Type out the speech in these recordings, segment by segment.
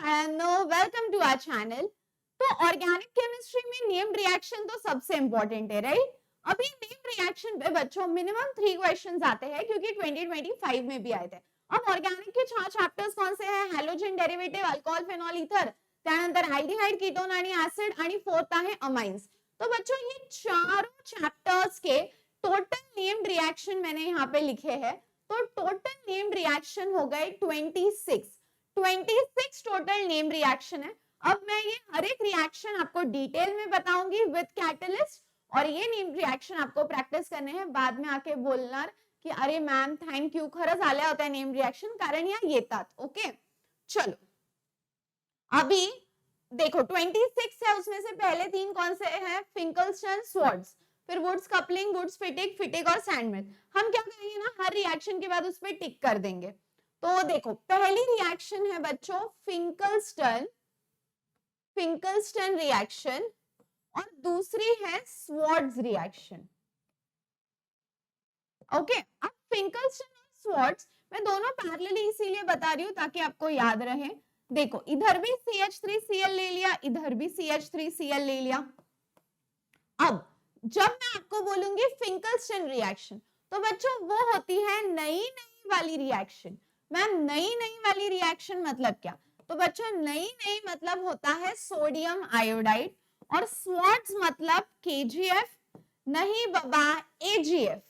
Hello welcome to our channel. तो organic chemistry में named reaction तो सबसे इंपॉर्टेंट है, राइट? अभी नेम्ड रिएक्शन पे बच्चों मिनिमम 3 क्वेश्चंस आते हैं क्योंकि 2025 में भी आए थे। अब ऑर्गेनिक के 4 चैप्टर्स कौन से हैं? Halogen derivative, alcohol, phenol, ether, त्यानंतर अल्डिहाइड, कीटोन आणि एसिड आणि फोर्थ आहे अमाइन्स। तो बच्चों ये चारों चैप्टर्स के टोटल नेम्ड रिएक्शन मैंने यहाँ पे लिखे हैं। तो टोटल नेम्ड रिएक्शन हो गए 26 टोटल नेम रिएक्शन है। अब मैं ये हर एक रिएक्शन आपको डिटेल में बताऊंगी विद कैटलिस्ट, और ये नेम रिएक्शन आपको प्रैक्टिस करने हैं। बाद में आके बोलना कि अरे मैम थैंक यू, खरंच आल्या होता है नेम रिएक्शन, कारण या येतात। ओके चलो अभी देखो 26 है, उसमें से पहले 3 कौन से हैं? फिंकलस्टन, स्वार्ट्ज, फिर वुड्स कपलिंग, वुड्स फिटिग, फिटिग और सैंडविच। हम क्या करेंगे ना, हर रिएक्शन के बाद उस पर टिक कर देंगे। तो देखो पहली रिएक्शन है बच्चों फिंकलस्टन रिएक्शन, और दूसरी है स्वार्ट्ज रिएक्शन। ओके, अब फिंकलस्टन और स्वार्ट्ज मैं दोनों पैरेलली इसीलिए बता रही हूं ताकि आपको याद रहे। देखो इधर भी CH3Cl ले लिया, इधर भी CH3Cl ले लिया। अब जब मैं आपको बोलूंगी फिंकलस्टन रिएक्शन तो बच्चों वो होती है नई वाली रिएक्शन। मैम नई वाली रिएक्शन मतलब क्या? तो बच्चों नई मतलब होता है सोडियम आयोडाइड, और स्वार्ट्ज मतलब KGF, नहीं बाबा AgF।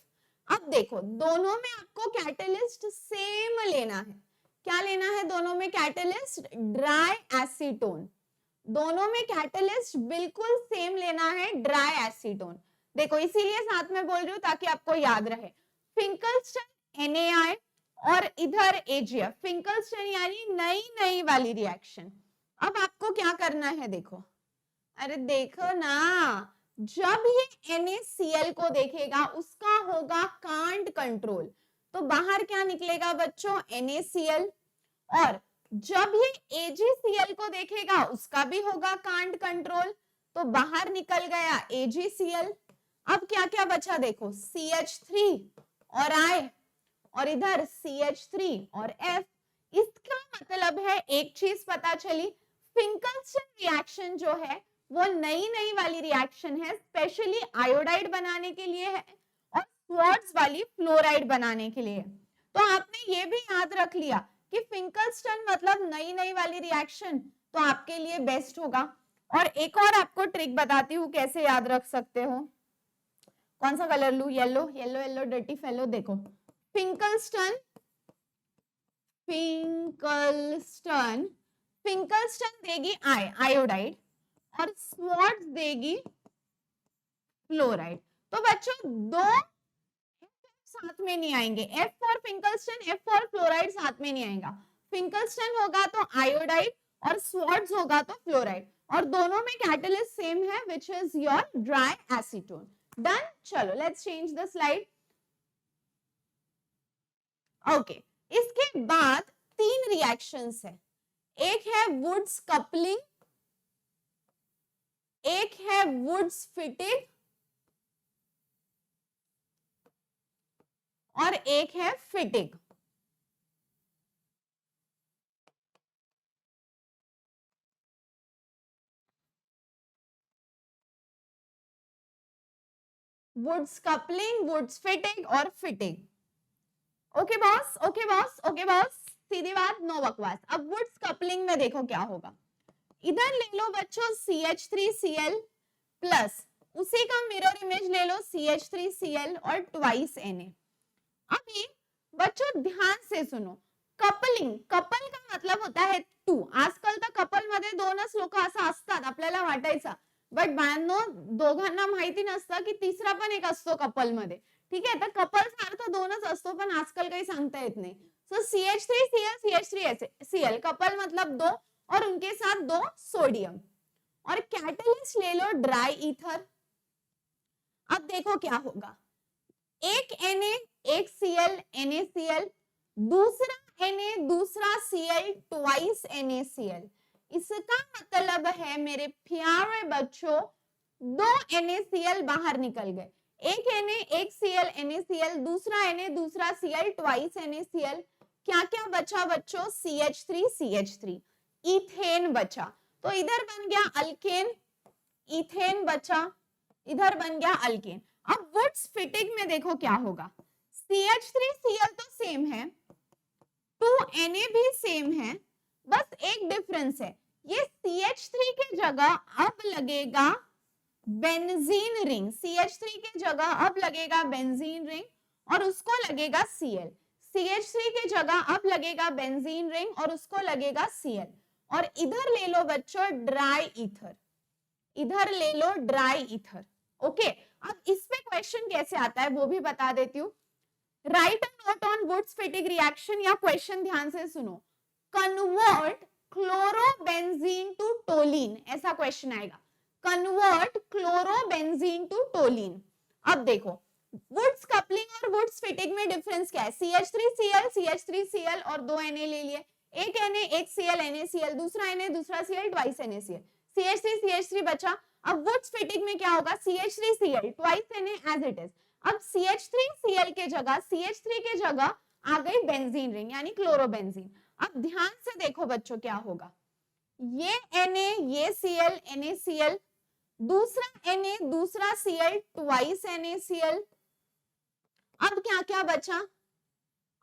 अब देखो दोनों में आपको कैटलिस्ट सेम लेना है। क्या लेना है दोनों में कैटलिस्ट? Dry acetone. दोनों में कैटलिस्ट बिल्कुल सेम लेना है, ड्राई एसीटोन। देखो इसीलिए साथ में बोल रही हूँ ताकि आपको याद रहे। फिंकलस्टन NaI और इधर AgF, फिंकलस्टन यानी नई वाली रिएक्शन। अब आपको क्या करना है? देखो अरे देखो ना, जब ये NaCl को देखेगा उसका होगा कांट कंट्रोल, तो बाहर क्या निकलेगा बच्चों? NaCl। और जब ये AgCl को देखेगा उसका भी होगा कांट कंट्रोल, तो बाहर निकल गया AgCl। अब क्या क्या बचा देखो, CH3 और I, और इधर CH3 और F। इसका मतलब है एक चीज पता चली, फिंकलस्टन रिएक्शन जो है वो नई वाली रिएक्शन है, स्पेशली आयोडाइड बनाने के लिए है और स्वार्ट्ज वाली फ्लोराइड बनाने के लिए। तो आपने ये भी याद रख लिया कि फिंकलस्टन मतलब नई वाली रिएक्शन, तो आपके लिए बेस्ट होगा। और एक और आपको ट्रिक बताती हूँ कैसे याद रख सकते हो। कौन सा कलर लू? Yellow, yellow yellow dirty fellow. देखो फिंकलस्टन देगी आयोडाइड और स्वार्ट्ज देगी फ्लोराइड। तो बच्चों दो साथ में नहीं आएंगे, F for Finkelstein, F for fluoride साथ में नहीं आएगा। फिंकलस्टन होगा तो आयोडाइड और स्वार्ट्ज होगा तो फ्लोराइड, और दोनों में कैटलिस्ट सेम है which is your dry acetone. Done. चलो let's change the slide. Okay, इसके बाद 3 रिएक्शंस है। एक है वुड्स कपलिंग, एक है वुड्स फिटिंग, और एक है Fittig. Wurtz coupling, Wurtz Fittig और Fittig. Okay boss, okay boss, okay boss, सीधी बात, नो बकवास। अब वुड्स कपलिंग में देखो क्या होगा। इधर ले लो बच्चों CH3Cl प्लस उसी का मिरर इमेज ले लो CH3Cl और ट्वाइस Na। अभी बच्चों ध्यान से सुनो, कपलिंग, कपल का मतलब होता है टू। आजकाल तर कपल मध्ये 2च लोक असं असतात, आपल्याला वाटायचं, बट बाळांनो दोघांना माहिती नसतं की तिसरा पण एक असतो कपल मध्ये। ठीक आहे, तर कपलचा अर्थ 2च असतो, पण आजकाल काही सांगता येत नाही। सो CH3Cl CH3Cl, कपल मतलब 2 और उनके साथ 2 सोडियम, और कैटलिस्ट ले लो ड्राई ईथर। अब देखो क्या होगा, एक Na एक Cl NaCl, दूसरा Na दूसरा Cl ट्वाइस NaCl। इसका मतलब है मेरे प्यारे बच्चों 2 NaCl बाहर निकल गए, एक Na एक Cl NaCl, दूसरा Na दूसरा Cl ट्वाइस NaCl। क्या क्या बचा बच्चों? CH3 CH3। इथेन बचा, तो इधर बन गया अल्केन, इथेन बचा, इधर बन गया अल्केन। अब वुड्स फिटिंग में देखो क्या होगा, CH3Cl तो सेम है, 2Na भी सेम है, बस एक डिफरेंस है, ये CH3 के जगह अब लगेगा बेंजीन रिंग, CH3 के जगह अब लगेगा बेंजीन रिंग और उसको लगेगा Cl, CH3 के जगह अब लगेगा बेंजीन रिंग और उसको लगेगा Cl। और इधर ले लो बच्चों ड्राई ईथर, इधर ले लो ड्राई ईथर। ओके, अब इस पे क्वेश्चन कैसे आता है वो भी बता देती हूँ। Write a note on Wurtz Fittig reaction, या क्वेश्चन ध्यान से सुनो, कन्वर्ट क्लोरोबेंजीन टू टोलिन, ऐसा क्वेश्चन आएगा, कन्वर्ट क्लोरोबेंजीन टू टोलिन। अब देखो वुड्स कपलिंग और वुड्स फिटिंग में डिफरेंस क्या है, CH3Cl CH3Cl और 2 Na ले लिए, एक Na एक Cl NaCl, दूसरा Na दूसरा Cl ट्वाइस NaCl, CH3 बचा। अब वुड्स फिटिंग में क्या होगा, CH3Cl twice Na as it is, अब CH3Cl के जगह CH3 के जगह आ गई बेंजीन रिंग यानी क्लोरोबेंजीन। अब ध्यान से देखो बच्चों क्या होगा, ये Na ये Cl NaCl, दूसरा Na दूसरा Cl ट्वाइस NaCl। अब क्या क्या बचा,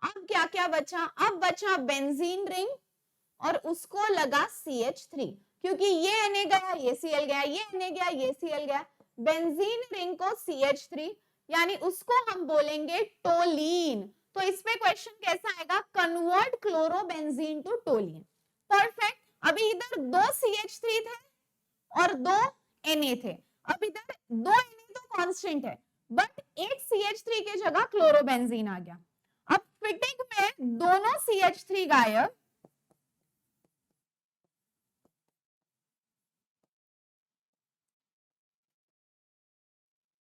अब क्या क्या बचा, अब बचा बेंजीन रिंग और उसको लगा CH3, क्योंकि ये Na गया ये Cl गया, ये Na गया ये Cl गया, बेंजीन रिंग को CH3 यानी उसको हम बोलेंगे टोलीन। तो इस पे क्वेश्चन कैसा आएगा, convert chlorobenzene to toluene. Perfect. अभी इधर 2 CH3 थे और 2 Na थे, अब इधर 2 Na तो कांस्टेंट है बट एक CH3 के जगह क्लोरोबेंजीन आ गया। अब फिटिंग में दोनों CH3 गायब,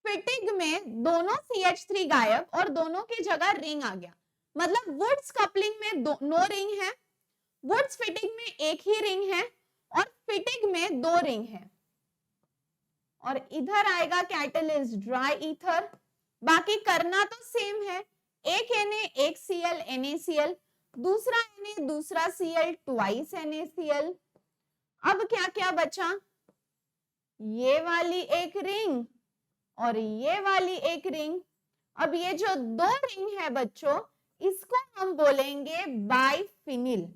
फिटिंग में दोनों CH3 गायब और दोनों की जगह रिंग आ गया, मतलब वुड्स कपलिंग में नो रिंग है, वुड्स फिटिंग में एक ही रिंग है और फिटिंग में 2 रिंग है। और इधर आएगा कैटलिस्ट ड्राई ईथर, बाकी करना तो सेम है, एक Na एक Cl NaCl, दूसरा Na दूसरा Cl ट्वाइस NaCl। अब क्या क्या बचा, ये वाली एक रिंग और ये वाली एक रिंग। अब ये जो 2 रिंग है बच्चों इसको हम बोलेंगे बाइफिनिल,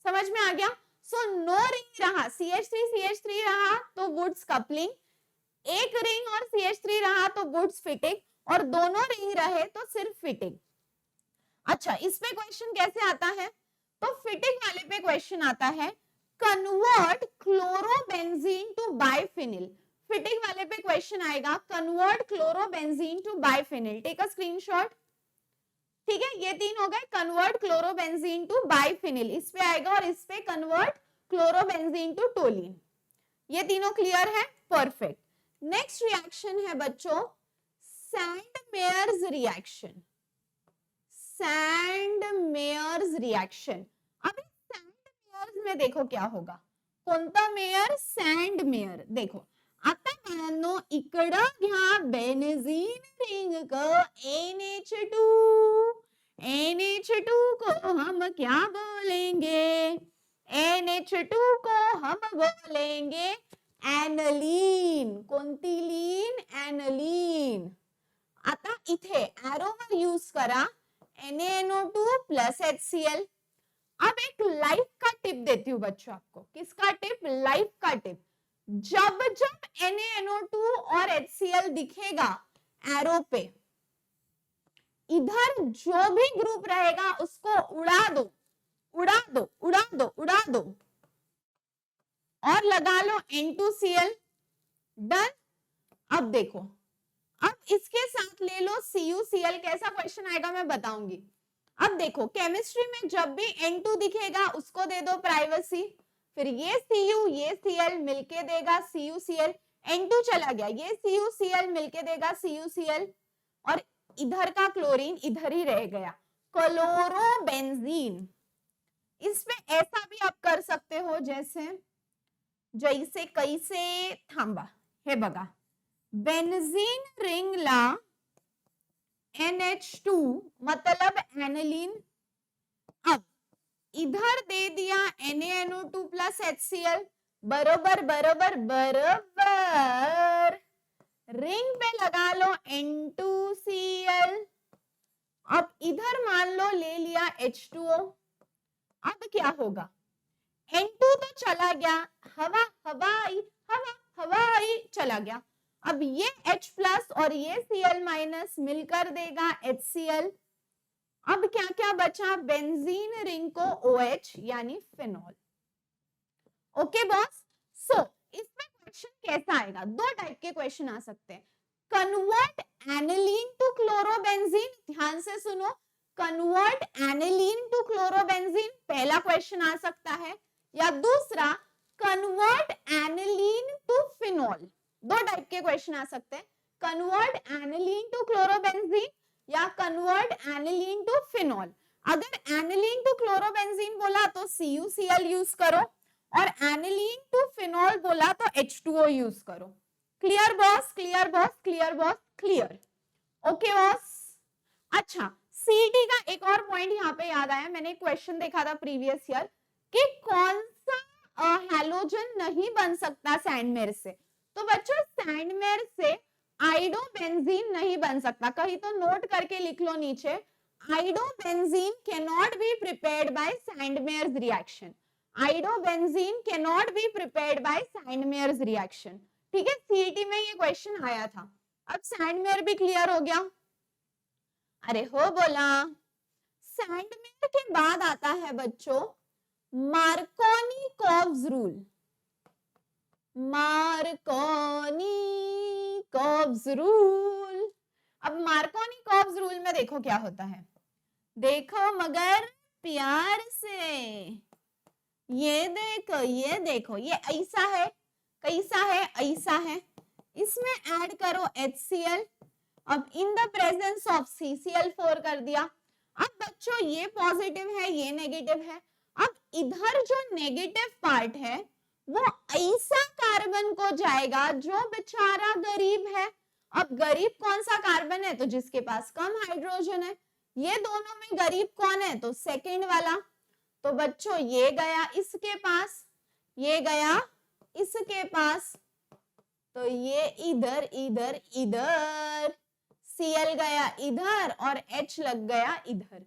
समझ में आ गया। सो नो रिंग रहा, CH3 रहा तो वुड्स कपलिंग, एक रिंग और CH3 रहा तो वुड्स फिटिंग, और दोनों रिंग रहे तो सिर्फ फिटिंग। अच्छा, इस पे क्वेश्चन कैसे आता है, तो फिटिंग वाले पे क्वेश्चन आता है convert chlorobenzene to biphenyl, Fittig वाले पे क्वेश्चन आएगा convert chlorobenzene to biphenyl, take a screenshot. ठीक है, ये 3 हो गए, कन्वर्ट क्लोरोबेंजीन टू बाइफिनिल इस पे आएगा और इस पे कन्वर्ट क्लोरोबेंजीन टू टोलिन, ये तीनों क्लियर है, परफेक्ट। नेक्स्ट रिएक्शन है बच्चों सैंडमेयर्स रिएक्शन, सैंडमेयर्स रिएक्शन। अब सैंडमेयर्स में देखो क्या होगा, कोणता मेयर, सैंडमेयर। देखो आता बाळांनो इकडं घ्या बेंजीन रिंग को NH2, NH2 को हम क्या बोलेंगे, NH2 को हम बोलेंगे एनालीन, कोणती लीन, एनालीन। आता इथे एरोवर यूज करा NaNO2 प्लस HCl। अब एक लाइफ का टिप देती हूं बच्चों आपको, किसका टिप, लाइफ का टिप। जब जब NaNO2 और HCl दिखेगा एरो पे, इधर जो भी ग्रुप रहेगा उसको उड़ा दो, उड़ा दो, उड़ा दो, उड़ा दो और लगा लो N2Cl। डन। अब देखो, अब इसके साथ ले लो CuCl, कैसा क्वेश्चन आएगा मैं बताऊंगी। अब देखो केमिस्ट्री में जब भी N2 दिखेगा उसको दे दो प्राइवेसी, फिर ये Cu ये Cl मिलके देगा CuCl, N2 चला गया, ये CuCl मिलके देगा CuCl और इधर का क्लोरीन इधर ही रह गया, क्लोरोबेंजीन। इस पे ऐसा भी आप कर सकते हो जैसे जैसे कैसे, थांबा, हे बघा बेंजीन रिंगला NH2 मतलब एनालिन। अब इधर दे दिया NaNO2 प्लस HCl, बरोबर बरोबर बरोबर, रिंग पे लगा लो N2Cl, अब इधर मान लो ले लिया H2O, अब क्या होगा, N2 तो चला गया, हवा हवाई हवा हवाई चला गया, अब ये H प्लस और ये Cl माइनस मिलकर देगा HCl, अब क्या क्या बचा, बेंजीन रिंग को OH यानी फिनॉल। ओके बॉस, सो इसमें क्वेश्चन कैसा आएगा, दो टाइप के क्वेश्चन आ सकते हैं, कन्वर्ट एनिलीन टू क्लोरोबेंजीन, ध्यान से सुनो, कन्वर्ट एनिलीन टू क्लोरोबेंजीन पहला क्वेश्चन आ सकता है, या दूसरा कन्वर्ट एनिलीन टू फिनॉल, दो टाइप के क्वेश्चन आ सकते हैं, कन्वर्ट एनिलीन टू क्लोरोबेंजीन या कन्वर्ट एनिलीन टू फिनॉल। अगर एनिलीन टू क्लोरोबेंजीन बोला तो CuCl यूज करो, और एनिलीन टू फिनॉल बोला तो H2O यूज करो। Clear boss, clear boss, clear boss, clear, okay boss. अच्छा, CET का एक और पॉइंट यहाँ पे याद आया, मैंने क्वेश्चन देखा था प्रीवियस ईयर कि कौन सा हैलोजन नहीं बन सकता सैंडमेर से, तो बच्चों सैंडमेर से आइडोबेंजीन नहीं बन सकता, कहीं तो नोट करके लिख लो नीचे, iodobenzene cannot be prepared by Sandmeyer's reaction, iodobenzene cannot be prepared by Sandmeyer's reaction, ठीक है, सीईटी में ये क्वेश्चन आया था। अब सैंडमेयर भी क्लियर हो गया, अरे हो बोला। सैंडमेयर के बाद आता है बच्चों मार्कोनी-कॉव्स रूल, मार्कोनी-कॉव्स रूल। अब मार्कोनी-कॉव्स रूल में देखो क्या होता है, देखो मगर प्यार से, ये देखो ये देखो, ये ऐसा है, कैसा है, ऐसा है, इसमें ऐड करो HCl, अब इन द प्रेजेंस ऑफ CCl4 कर दिया। अब बच्चों ये पॉजिटिव है, ये नेगेटिव है, अब इधर जो नेगेटिव पार्ट है वो ऐसा कार्बन को जाएगा जो बेचारा गरीब है। अब गरीब कौन सा कार्बन है, तो जिसके पास कम हाइड्रोजन है, ये दोनों में गरीब कौन है, तो सेकंड वाला, तो बच्चों ये गया इसके पास, ये गया इसके पास, तो ये इधर इधर इधर, Cl गया इधर और H लग गया इधर।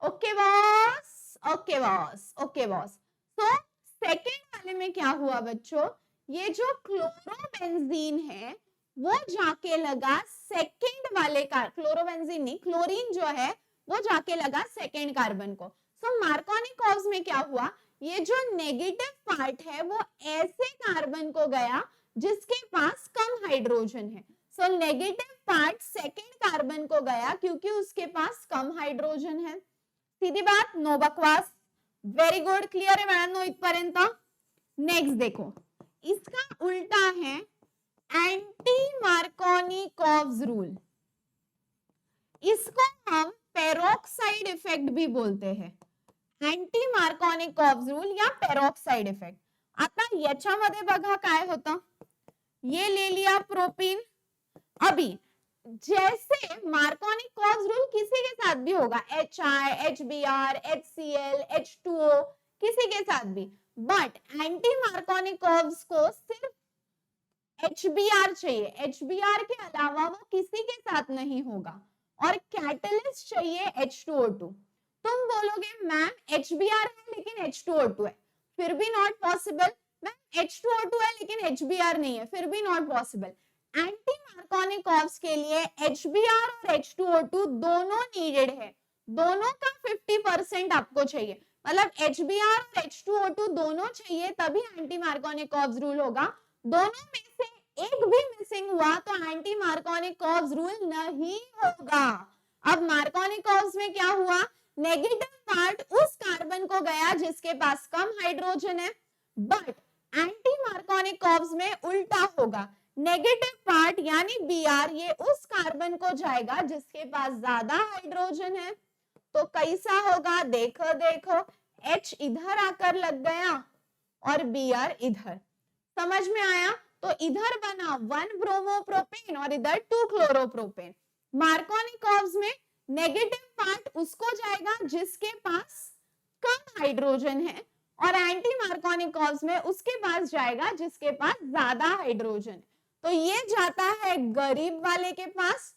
Okay boss, okay boss, okay boss. तो सेकेंड वाले में क्या हुआ बच्चों, ये जो क्लोरोबेंजीन है वो जाके लगा सेकेंड वाले का, क्लोरोबेंजीन नहीं, क्लोरीन जो है वो जाके लगा सेकेंड कार्बन को। सो मार्कोनी-कॉव्स में क्या हुआ, ये जो नेगेटिव पार्ट है वो ऐसे कार्बन को गया जिसके पास कम हाइड्रोजन है। So negative part second carbon को गया क्योंकि उसके पास कम हाइड्रोजन है। सीधी बात, नो बकवास, वेरी गुड, क्लियर है मैडम इथपर्यंत। नेक्स्ट देखो, इसका उल्टा है एंटी मार्कोनी-कॉव्स रूल, इसको हम पेरोक्साइड इफेक्ट भी बोलते हैं, एंटी मार्कोनी-कॉव्स रूल या पेरोक्साइड इफेक्ट। आता याच्यामध्ये बघा काय होतं, ये ले लिया प्रोपीन, अभी जैसे मार्कोनी-कॉव्स रूल किसी के साथ भी होगा, HI, HBr, HCl, H2O, किसी के साथ भी, बट एंटी मार्कोनी-कॉव्स को सिर्फ HBr चाहिए, HBr के अलावा वो किसी के साथ नहीं होगा, और कैटलिस्ट चाहिए H2O2। तुम बोलोगे मैम HBr है लेकिन H2O2 है, फिर भी नॉट पॉसिबल, मैम H2O2 है लेकिन HBr नहीं है, फिर भी नॉट पॉसिबल। एंटी मार्कोनी-कॉव्स के लिए HBr और H2O2 दोनों नीडेड है, दोनों का 50% आपको चाहिए, मतलब HBr और H2O2 दोनों चाहिए तभी एंटी मार्कोनी-कॉव्स रूल होगा। दोनों में से एक भी मिसिंग हुआ तो एंटी मार्कोनी-कॉव्स रूल नहीं होगा। अब मार्कोनी-कॉव्स में क्या हुआ, नेगेटिव पार्ट उस कार्बन को गया जिसके पास कम हाइड्रोजन है, बट एंटी मार्कोनी-कॉव्स में उल्टा होगा, नेगेटिव पार्ट यानी Br ये उस कार्बन को जाएगा जिसके पास ज्यादा हाइड्रोजन है। तो कैसा होगा, देखो देखो, H इधर आकर लग गया और Br इधर, समझ में आया, तो इधर बना 1 ब्रोमोप्रोपेन और इधर 2 क्लोरोप्रोपेन। मार्कोनी-कॉव्स में नेगेटिव पार्ट उसको जाएगा जिसके पास कम हाइड्रोजन है, और एंटी मार्कोनिक में उसके पास जाएगा जिसके पास ज्यादा हाइड्रोजन है। तो ये जाता है गरीब वाले के पास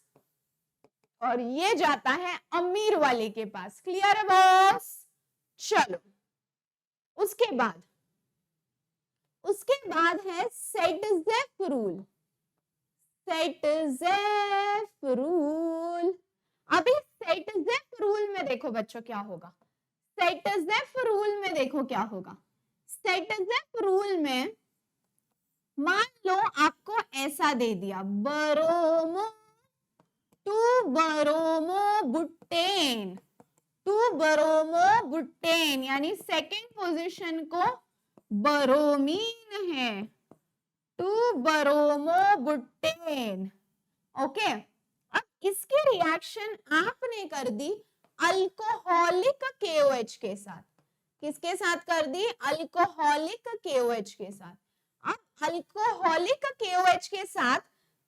और ये जाता है अमीर वाले के पास। क्लियर है बॉस? चलो उसके बाद है सेट-ज़ेफ रूल। सेट-ज़ेफ रूल, अभी सेट-ज़ेफ रूल में देखो बच्चों क्या होगा। सेट-ज़ेफ रूल में देखो क्या होगा। सेट-ज़ेफ रूल में मान लो आपको ऐसा दे दिया, ब्रोमो टू ब्रोमो बुटेन, यानी सेकेंड पोजीशन को ब्रोमीन है, 2 ब्रोमो बुटेन। ओके, अब इसकी रिएक्शन आपने कर दी अल्कोहलिक KOH के साथ। किसके साथ कर दी? अल्कोहलिक KOH के साथ। अब अल्कोहलिक KOH के साथ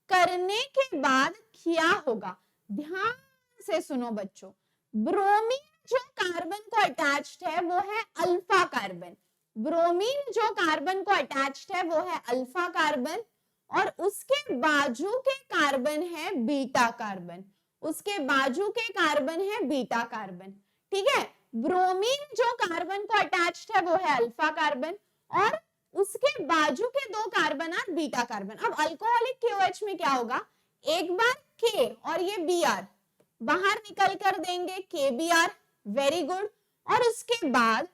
करने के बाद क्या होगा, ध्यान से सुनो बच्चों। ब्रोमीन जो कार्बन को अटैच्ड है वो है अल्फा कार्बन। ब्रोमीन जो कार्बन को अटैच्ड है वो है अल्फा कार्बन, और उसके बाजू के कार्बन है बीटा कार्बन। उसके बाजू के कार्बन है बीटा कार्बन। ठीक है, ब्रोमीन जो कार्बन को अटैच्ड है वो है अल्फा कार्बन, और उसके बाजू के दो कार्बन बीटा कार्बन। अब अल्कोहलिक KOH में क्या होगा, एक बार K और ये Br बाहर निकल कर देंगे, KBr, वेरी गुड। और उसके बाद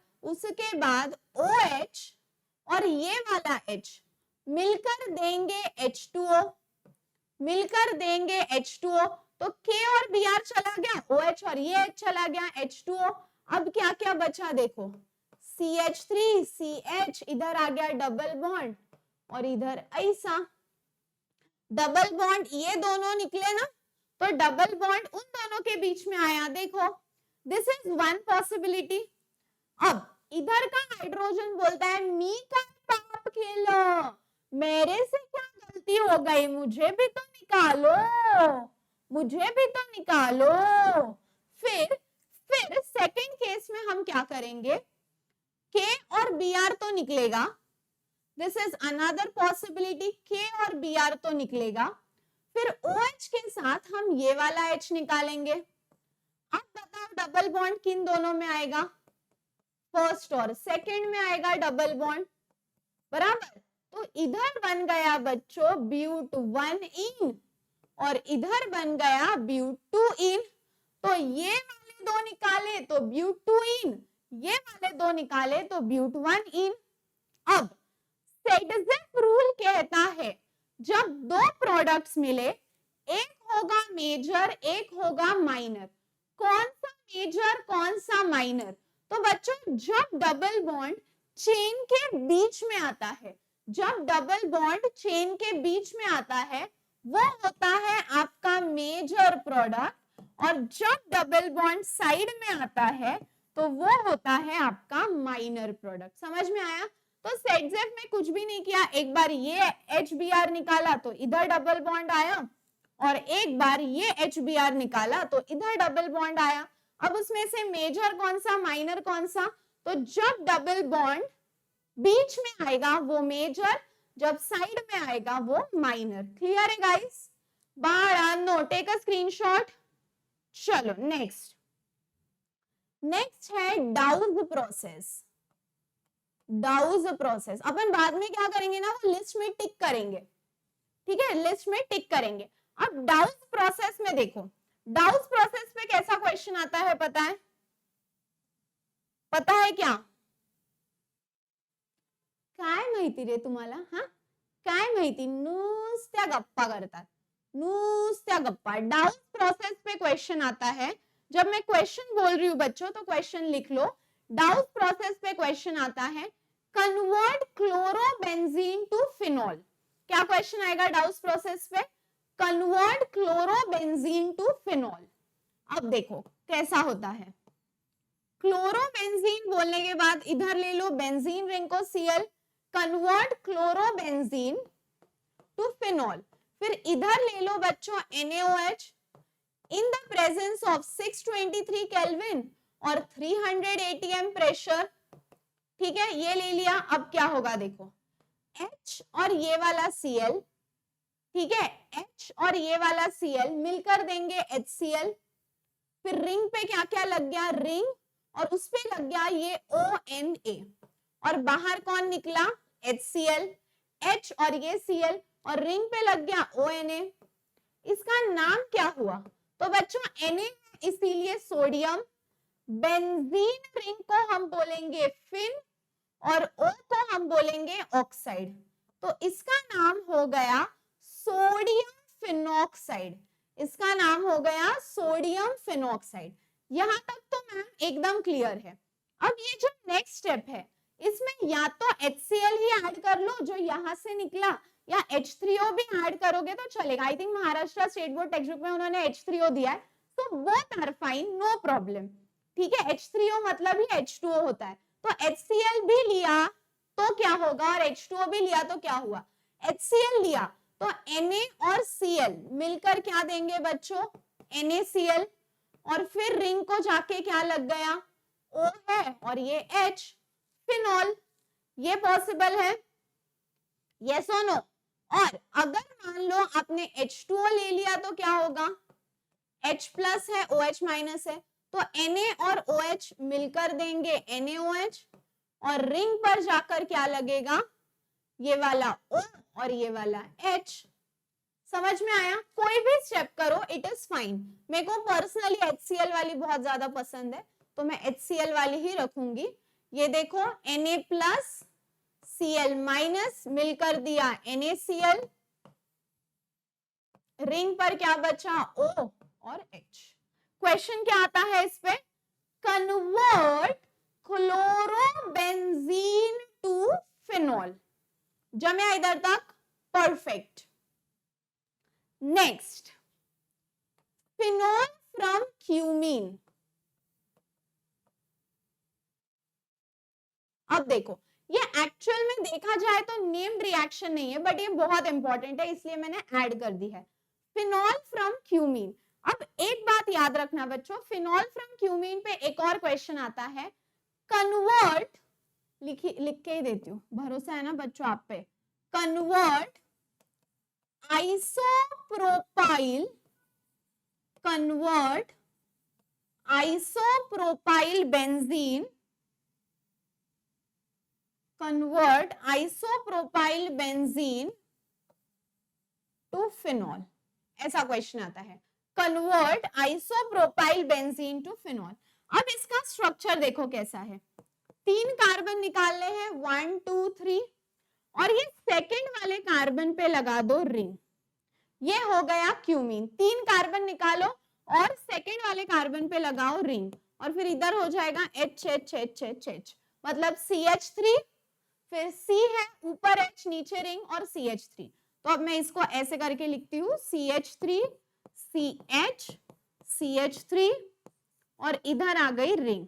OH और ये वाला H मिलकर देंगे H2O, तो K और Br चला गया, OH और ये H चला गया, H2O। अब क्या क्या बचा देखो, CH3 CH, इधर आ गया डबल बॉन्ड और इधर ऐसा डबल बॉन्ड, ये दोनों निकले ना, तो डबल बॉन्ड उन दोनों के बीच में आया। देखो, दिस इज वन पॉसिबिलिटी। अब इधर का हाइड्रोजन बोलता है मी का पाप खेलो, मेरे से क्या गलती हो गई, मुझे भी तो निकालो। फिर सेकंड केस में हम क्या करेंगे, K और Br तो निकलेगा, this is another possibility, K और Br तो निकलेगा। फिर OH के साथ हम ये वाला H निकालेंगे। अब बताओ डबल बॉन्ड किन दोनों में आएगा, फर्स्ट और सेकंड में आएगा डबल बॉन्ड, बराबर। तो इधर बन गया बच्चों ब्यूट 1 इन और इधर बन गया ब्यूट 2 इन। तो ये वाले दो निकाले तो ब्यूट 2 इन, ये वाले दो निकाले तो ब्यूट 1 इन। अब सेट-ज़ेफ रूल कहता है जब दो प्रोडक्ट्स मिले, एक होगा मेजर एक होगा माइनर, कौन सा मेजर कौन सा माइनर? तो बच्चों जब डबल बॉन्ड चेन के बीच में आता है, वो होता है आपका मेजर प्रोडक्ट, और जब डबल बॉन्ड साइड में आता है तो वो होता है आपका माइनर प्रोडक्ट। समझ में आया? तो सेट-ज़ेफ में कुछ भी नहीं किया, एक बार ये HBr निकाला तो इधर डबल बॉन्ड आया, और एक बार ये HBr निकाला तो इधर डबल बॉन्ड आया। अब उसमें से मेजर कौन सा माइनर कौन सा? तो जब डबल बॉन्ड बीच में आएगा वो मेजर, जब साइड में आएगा वो माइनर। क्लियर है गाइस? बाळांनो टेक अ स्क्रीनशॉट। चलो नेक्स्ट है डाउज प्रोसेस। अपन बाद में क्या करेंगे ना, वो लिस्ट में टिक करेंगे। ठीक है, लिस्ट में टिक करेंगे। अब डाउज प्रोसेस में देखो, डाउज प्रोसेस पे कैसा क्वेश्चन आता है पता है क्या? काय माहिती रे तुम्हाला? हाँ, काय माहिती, नुसत्या गप्पा करतात, नुसत्या गप्पा। डाउज प्रोसेस पे क्वेश्चन आता है। जब मैं क्वेश्चन बोल रही हूँ बच्चों तो क्वेश्चन लिख लो। डाउज प्रोसेस पे क्वेश्चन आता है, कन्वर्ट क्लोरोबेंजीन टू फिनॉल। क्या क्वेश्चन आएगा डाउज प्रोसेस पे? Convert chlorobenzene to phenol. अब देखो कैसा होता है, क्लोरोबेंजीन बोलने के बाद इधर ले लो बेंजीन रिंग को Cl, convert chlorobenzene to phenol. फिर इधर ले लो बच्चों NaOH in the presence of 623 kelvin, और 300 atm प्रेशर, ठीक है, ये ले लिया। अब क्या होगा देखो, H और ये वाला Cl, ठीक है, H और ये वाला Cl मिलकर देंगे HCl, फिर रिंग पे क्या क्या लग गया, रिंग, और उस पे लग गया ये ONA, और बाहर कौन निकला, HCl, H और ये Cl, और रिंग पे लग गया ONA। इसका नाम क्या हुआ, तो बच्चों Na इसीलिए सोडियम, बेंजीन रिंग को हम बोलेंगे फिन, और O को हम बोलेंगे ऑक्साइड, तो इसका नाम हो गया सोडियम फिनॉक्साइड। इसका नाम हो गया सोडियम फिनॉक्साइड। यहां तक तो मैम एकदम क्लियर है। अब ये जो नेक्स्ट स्टेप है, इसमें या तो HCl ही ऐड कर लो जो यहां से निकला, या H3O भी ऐड करोगे तो चलेगा। I think Maharashtra state board textbook में उन्होंने H3O दिया है, तो both are fine, no problem, ठीक है। H3O मतलब ही H2O होता है, तो HCl भी लिया तो क्या होगा, और H2O भी लिया तो क्या हुआ, HCl लिया तो Na और Cl मिलकर क्या देंगे बच्चों, NaCl, और फिर रिंग को जाके क्या लग गया, O है और ये H, फिनॉल। ये पॉसिबल है, यस और नो। और अगर मान लो आपने H2O ले लिया तो क्या होगा, H प्लस है OH माइनस है, तो Na और OH मिलकर देंगे NaOH, और रिंग पर जाकर क्या लगेगा, ये वाला O और ये वाला H। समझ में आया, कोई भी स्टेप करो इट इज फाइन। मेरे को पर्सनली HCl वाली बहुत ज्यादा पसंद है, तो मैं HCl वाली ही रखूंगी। ये देखो Na प्लस Cl माइनस मिलकर दिया NaCl, रिंग पर क्या बचा O और H। क्वेश्चन क्या आता है इस पे, कन्वर्ट क्लोरोबेंजीन टू फिनॉल। जमे इधर तक, perfect. Next, phenol from cumene. अब देखो, ये एक्चुअल में देखा जाए तो नेम्ड रिएक्शन नहीं है, बट ये बहुत इंपॉर्टेंट है इसलिए मैंने ऐड कर दी है, फिनॉल फ्रॉम क्यूमीन। अब एक बात याद रखना बच्चों, फिनॉल फ्रॉम क्यूमीन पे एक और क्वेश्चन आता है, कन्वर्ट, लिख के ही देती हूँ, भरोसा है ना बच्चों आप पे, convert isopropyl, convert isopropyl benzene, convert isopropyl benzene to phenol. ऐसा क्वेश्चन आता है, convert isopropyl benzene to phenol. अब इसका स्ट्रक्चर देखो कैसा है, 3 कार्बन निकालने हैं, 1 2 3, और ये सेकंड वाले कार्बन पे लगा दो रिंग, ये हो गया क्यूमीन। 3 कार्बन निकालो और सेकंड वाले कार्बन पे लगाओ रिंग, और फिर इधर हो जाएगा H H H H H, मतलब CH3, फिर C है ऊपर H नीचे रिंग और CH3। तो अब मैं इसको ऐसे करके लिखती हूँ, CH3 CH CH3, और इधर आ गई रिंग।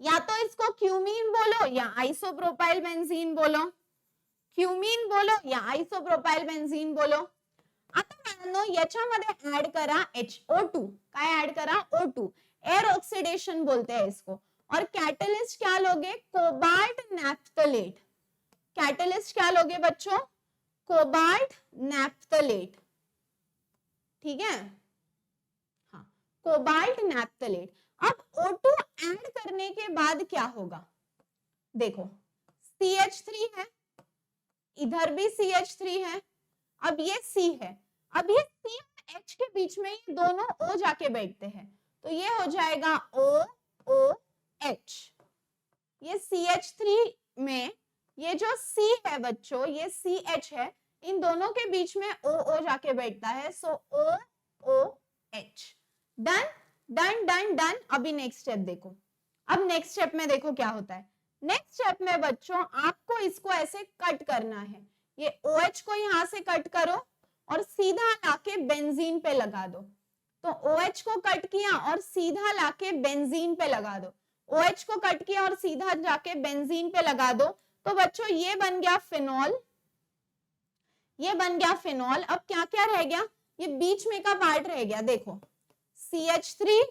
या तो इसको क्यूमीन बोलो या आइसोप्रोपाइल बेंजीन बोलो, क्यूमीन बोलो या आइसोप्रोपाइल बेंजीन बोलो। आता मित्रांनो याच्यामध्ये ऍड करा HO2, काय ऍड करा O2, एयर ऑक्सीडेशन बोलते हैं इसको। और कैटलिस्ट क्या लोगे, कोबाल्ट नैफ्थलेट। कैटलिस्ट क्या लोगे बच्चों, कोबाल्ट नैफ्थलेट, ठीक है, हाँ, कोबाल्ट नैफ्थलेट। अब O2 ऐड करने के बाद क्या होगा, देखो CH3 है, इधर भी CH3 है, अब ये C है, अब ये C और H के बीच में ये दोनों O जाके बैठते हैं, तो ये हो जाएगा OOH। ये CH3 में ये जो C है बच्चों, ये CH है, इन दोनों के बीच में OO जाके बैठता है, सो OOH। Done done done done. अभी नेक्स्ट स्टेप देखो, अब नेक्स्ट स्टेप में देखो क्या होता है। नेक्स्ट स्टेप में बच्चों आपको इसको ऐसे कट करना है, ये OH को यहां से कट करो और सीधा लाके बेंजीन पे लगा दो। तो OH को कट किया और सीधा लाके बेंजीन पे लगा दो, OH को कट किया और सीधा जाके बेंजीन पे लगा दो, तो बच्चों ये बन गया फिनॉल, ये बन गया फिनॉल। अब क्या क्या रह गया, ये बीच में का पार्ट रह गया, देखो CH3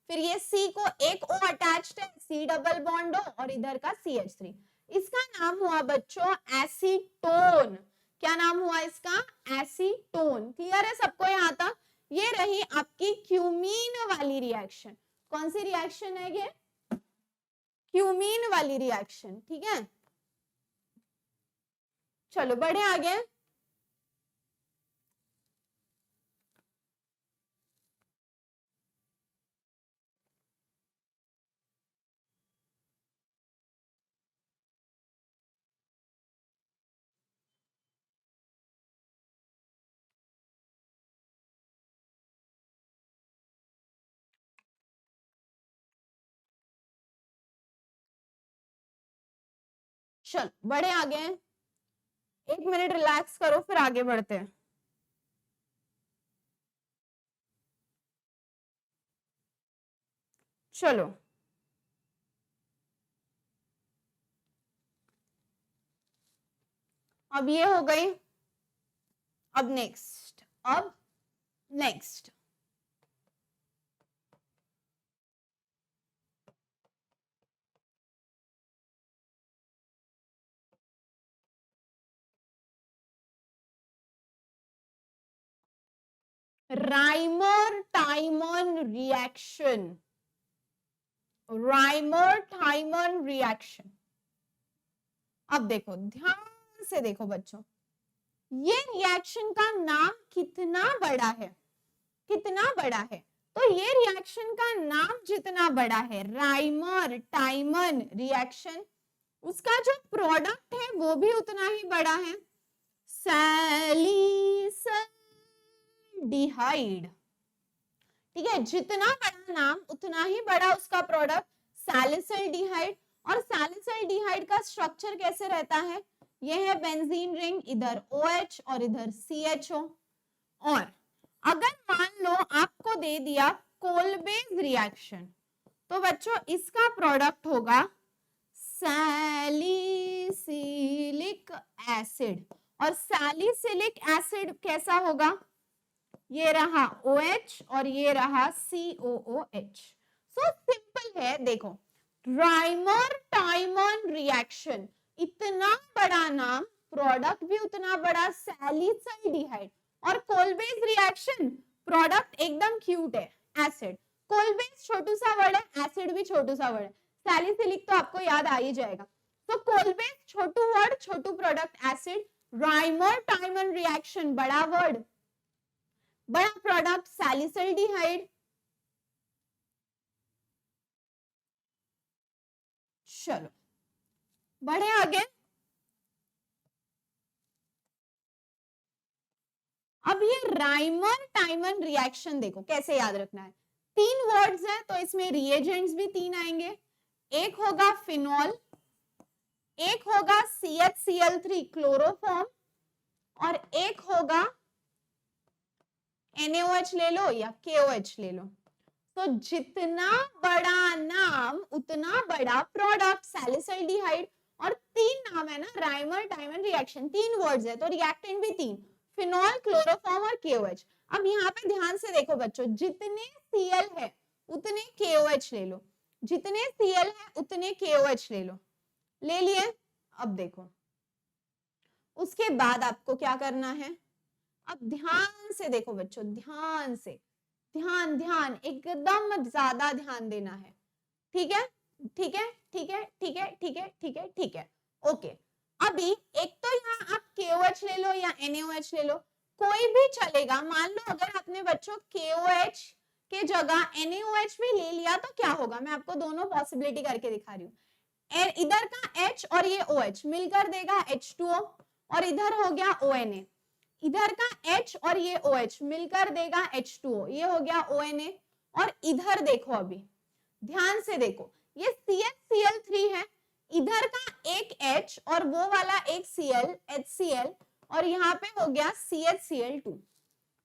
फिर ये C को एक O अटैच्ड है, C डबल बॉन्ड O और इधर का CH3, इसका नाम हुआ बच्चों एसीटोन। क्या नाम हुआ इसका? एसीटोन। क्लियर है सबको यहाँ तक? ये रही आपकी क्यूमीन वाली रिएक्शन। कौन सी रिएक्शन है ये? क्यूमीन वाली रिएक्शन। ठीक है, चलो बढ़े आगे। चल बढ़े आगे, 1 मिनट रिलैक्स करो फिर आगे बढ़ते हैं। चलो अब ये हो गई। अब next Rymer Tiemann reaction. Rymer Tiemann reaction. अब देखो ध्यान से देखो बच्चों, ये रिएक्शन का नाम कितना बड़ा है, कितना बड़ा है। तो ये रिएक्शन का नाम जितना बड़ा है, राइमर टाइमन रिएक्शन, उसका जो प्रोडक्ट है वो भी उतना ही बड़ा है, सैलिसल्डिहाइड। ठीक है, जितना बड़ा नाम उतना ही बड़ा उसका प्रोडक्ट सैलिसल्डिहाइड। और सैलिसल्डिहाइड का स्ट्रक्चर कैसे रहता है? ये है बेंजीन रिंग, इधर OH और इधर CHO। और अगर मान लो आपको दे दिया कोलबेज रिएक्शन, तो बच्चों इसका प्रोडक्ट होगा सैलिसिलिक एसिड। और सैलिसिलिक एसिड कैसा होगा? ये रहा OH और ये रहा COOH। सो सिंपल है, देखो राइमर टाइमन रिएक्शन, इतना बड़ा नाम, प्रोडक्ट भी उतना बड़ा सैलिसल्डिहाइड। और कोलबेज रिएक्शन, प्रोडक्ट एकदम क्यूट है, एसिड। कोलबेज छोटू सा वर्ड है, एसिड भी छोटू सा वर्ड है, सैलिसिलिक तो आपको याद आ ही जाएगा। तो कोलबेज छोटू वर्ड, छोटू product acid, Reimer Tiemann reaction बड़ा वर्ड, बड़ा प्रोडक्ट सैलिसल्डिहाइड। चलो बढ़े आगे। अब ये राइमर टाइमन रिएक्शन देखो कैसे याद रखना है। 3 वर्ड्स है तो इसमें रिएजेंट्स भी 3 आएंगे। एक होगा फिनॉल, एक होगा CHCl3 क्लोरोफॉर्म और एक होगा NaOH ले लो या KOH ले लो। तो जितना बड़ा नाम उतना बड़ा प्रोडक्ट सैलिसल्डिहाइड। और 3 नाम है ना, राइमर टाइमन रिएक्शन, 3 वर्ड्स है तो रिएक्टेंट भी 3, फिनॉल, क्लोरोफॉर्म और KOH। अब यहाँ पे ध्यान से देखो बच्चों, जितने Cl है उतने KOH ले लो, जितने Cl है उतने KOH ले लो। ले लिए? अब देखो उसके बाद आपको क्या करना है। अब ध्यान से देखो बच्चों, ध्यान से, ध्यान ध्यान एकदम ज्यादा ध्यान देना है। ठीक है, ठीक है, ठीक है, ठीक है, ठीक है, ठीक है, ठीक है, ओके। अभी एक तो यहाँ आप KOH ले लो या NaOH ले लो, कोई भी चलेगा। मान लो अगर आपने बच्चों KOH के जगह NaOH भी ले लिया तो क्या होगा, मैं आपको दोनों पॉसिबिलिटी करके दिखा रही हूँ। इधर का H और ये OH मिलकर देगा H2O और इधर हो गया ONA। इधर का H और ये OH मिलकर देगा H2O, ये हो गया ONA। और इधर देखो, अभी ध्यान से देखो, ये CHCl3 है, इधर का एक H और वो वाला एक Cl HCl और यहाँ पे हो गया CHCl2।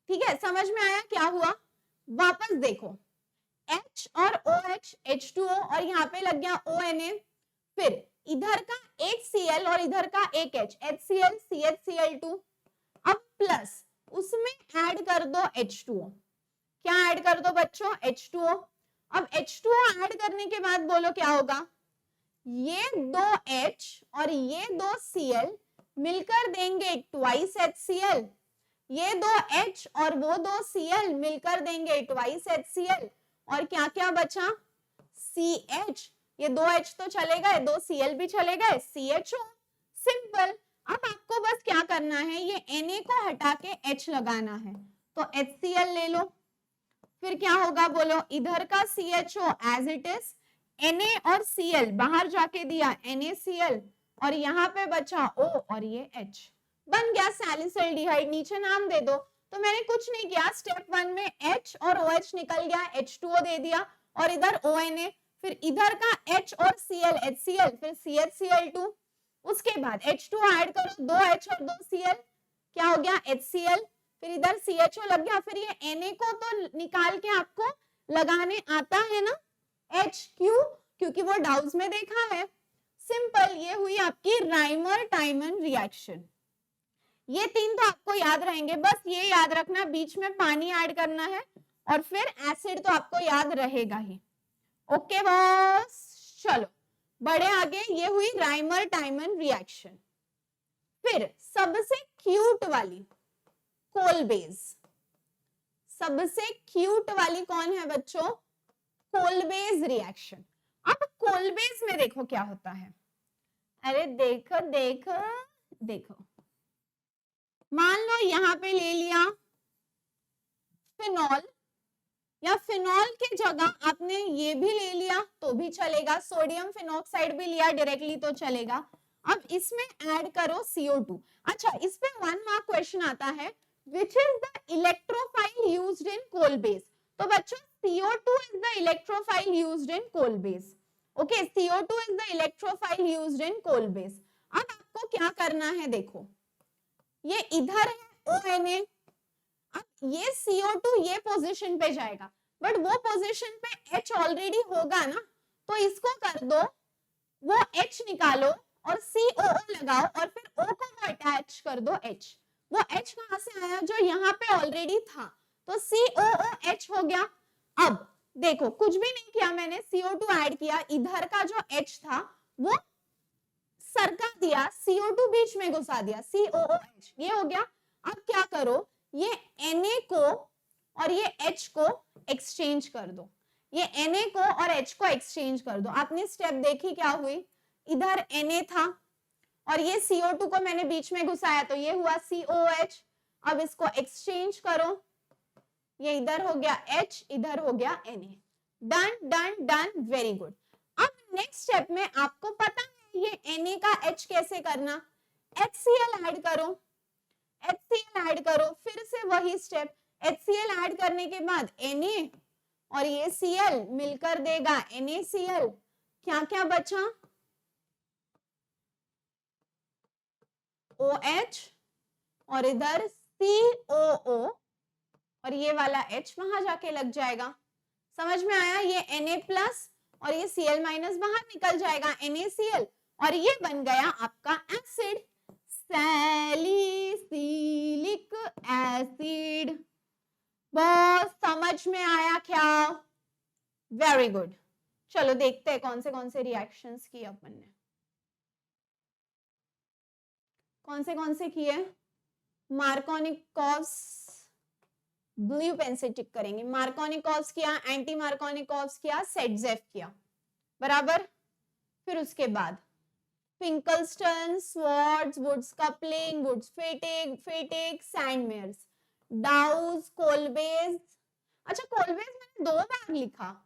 ठीक है, समझ में आया क्या हुआ? वापस देखो, H और OH H2O और यहाँ पे लग गया ONA। फिर इधर का एक Cl और इधर का एक H HCl CHCl2। अब प्लस उसमें ऐड कर दो H2O। क्या ऐड कर दो बच्चों? H2O। अब H2O ऐड करने के बाद बोलो क्या होगा, ये दो H और ये दो Cl मिलकर देंगे ट्वाइस HCl, ये दो H और वो दो Cl मिलकर देंगे ट्वाइस HCl, और क्या क्या बचा, CH, ये दो H तो चले गए, दो Cl भी चले गए, CHO, सिंपल। अब आपको बस क्या करना है, ये Na को हटा के H लगाना है, तो HCl ले लो, फिर क्या होगा बोलो, इधर का CHO as it is, Na और Cl बाहर जाके दिया NaCl, और यहाँ पे बचा O और ये H, बन गया सैलिसिल्डिहाइड, नीचे नाम दे दो। तो मैंने कुछ नहीं किया, स्टेप 1 में H और OH निकल गया, H2O दे दिया, और इधर ONA, फिर इधर का H और Cl HCl, फिर CHCl2, उसके बाद H2O ऐड करो, दो H और दो Cl, क्या हो गया HCl, फिर इधर CHO लग गया, फिर ये Na को तो निकाल के आपको लगाने आता है ना H, क्यों, क्योंकि वो डाउज में देखा है, सिंपल। ये हुई आपकी राइमर टाइमन रिएक्शन। ये तीन तो आपको याद रहेंगे, बस ये याद रखना बीच में पानी ऐड करना है, और फिर एसिड तो आपको याद रहेगा ही। ओके बॉस, चलो बड़े आगे, ये हुई राइमर टाइमन रिएक्शन। फिर सबसे क्यूट वाली कोलबेज, सबसे क्यूट वाली कौन है बच्चों, कोलबेज रिएक्शन। अब कोलबेज में देखो क्या होता है, अरे देखो देखो देखो, मान लो यहाँ पे ले लिया फिनॉल, या फिनॉल की जगह आपने ये भी ले लिया तो भी चलेगा, सोडियम फिनॉक्साइड भी लिया डायरेक्टली तो चलेगा। अब इसमें ऐड करो CO2। अच्छा, इस पे 1 मार्क क्वेश्चन आता है, which is the electrophile used in coal base। तो बच्चों CO2 is the electrophile used in coal base। Okay, CO2 is the electrophile used in coal base। अब आपको क्या करना है, देखो ये इधर है ONA, अब ये CO2 ये पोजीशन पे जाएगा, बट वो पोजीशन पे H ऑलरेडी होगा ना, तो इसको कर दो, वो H निकालो और COO लगाओ, और फिर O को अटैच कर दो H। वो H कहां से आया, जो यहाँ पे ऑलरेडी था, तो COOH हो गया। अब देखो कुछ भी नहीं किया मैंने, CO2 ऐड किया, इधर का जो H था वो सरका दिया, CO2 बीच में घुसा दिया, COOH, ये हो गया। अब क्या करो, ये Na को और ये H को एक्सचेंज कर दो, ये Na को और H को एक्सचेंज कर दो। आपने स्टेप देखी क्या हुई, इधर Na था और ये CO2 को मैंने बीच में घुसाया, तो ये हुआ COOH। अब इसको एक्सचेंज करो, ये इधर हो गया H, इधर हो गया Na। Done done done, very good. अब नेक्स्ट स्टेप में आपको पता है ये Na का H कैसे करना, HCl ऐड करो, HCl ऐड करो, फिर से वही स्टेप, HCl ऐड करने के बाद Na और ये Cl मिलकर देगा NaCl, क्या क्या बचा, OH और इधर COO, और ये वाला H वहां जाके लग जाएगा। समझ में आया, ये Na प्लस और ये Cl माइनस बाहर निकल जाएगा, NaCl, और ये बन गया आपका एसिड, सैलिसिलिक एसिड। बस समझ में आया क्या, वेरी गुड। चलो देखते हैं कौन से रिएक्शंस किए अपन ने, कौन से किए। मार्कोनिकॉव्स, ब्लू पेन से टिक करेंगे, मार्कोनिकॉव्स किया, एंटी मार्कोनिकॉव्स किया, सेटजेफ किया, बराबर। फिर उसके बाद Finkelstein, Swarts, Wurtz coupling, Wurtz Fittig, Sandmeyer's, Dow's, Kolbe's. अच्छा, कोलबेज मैंने 2 बार लिखा,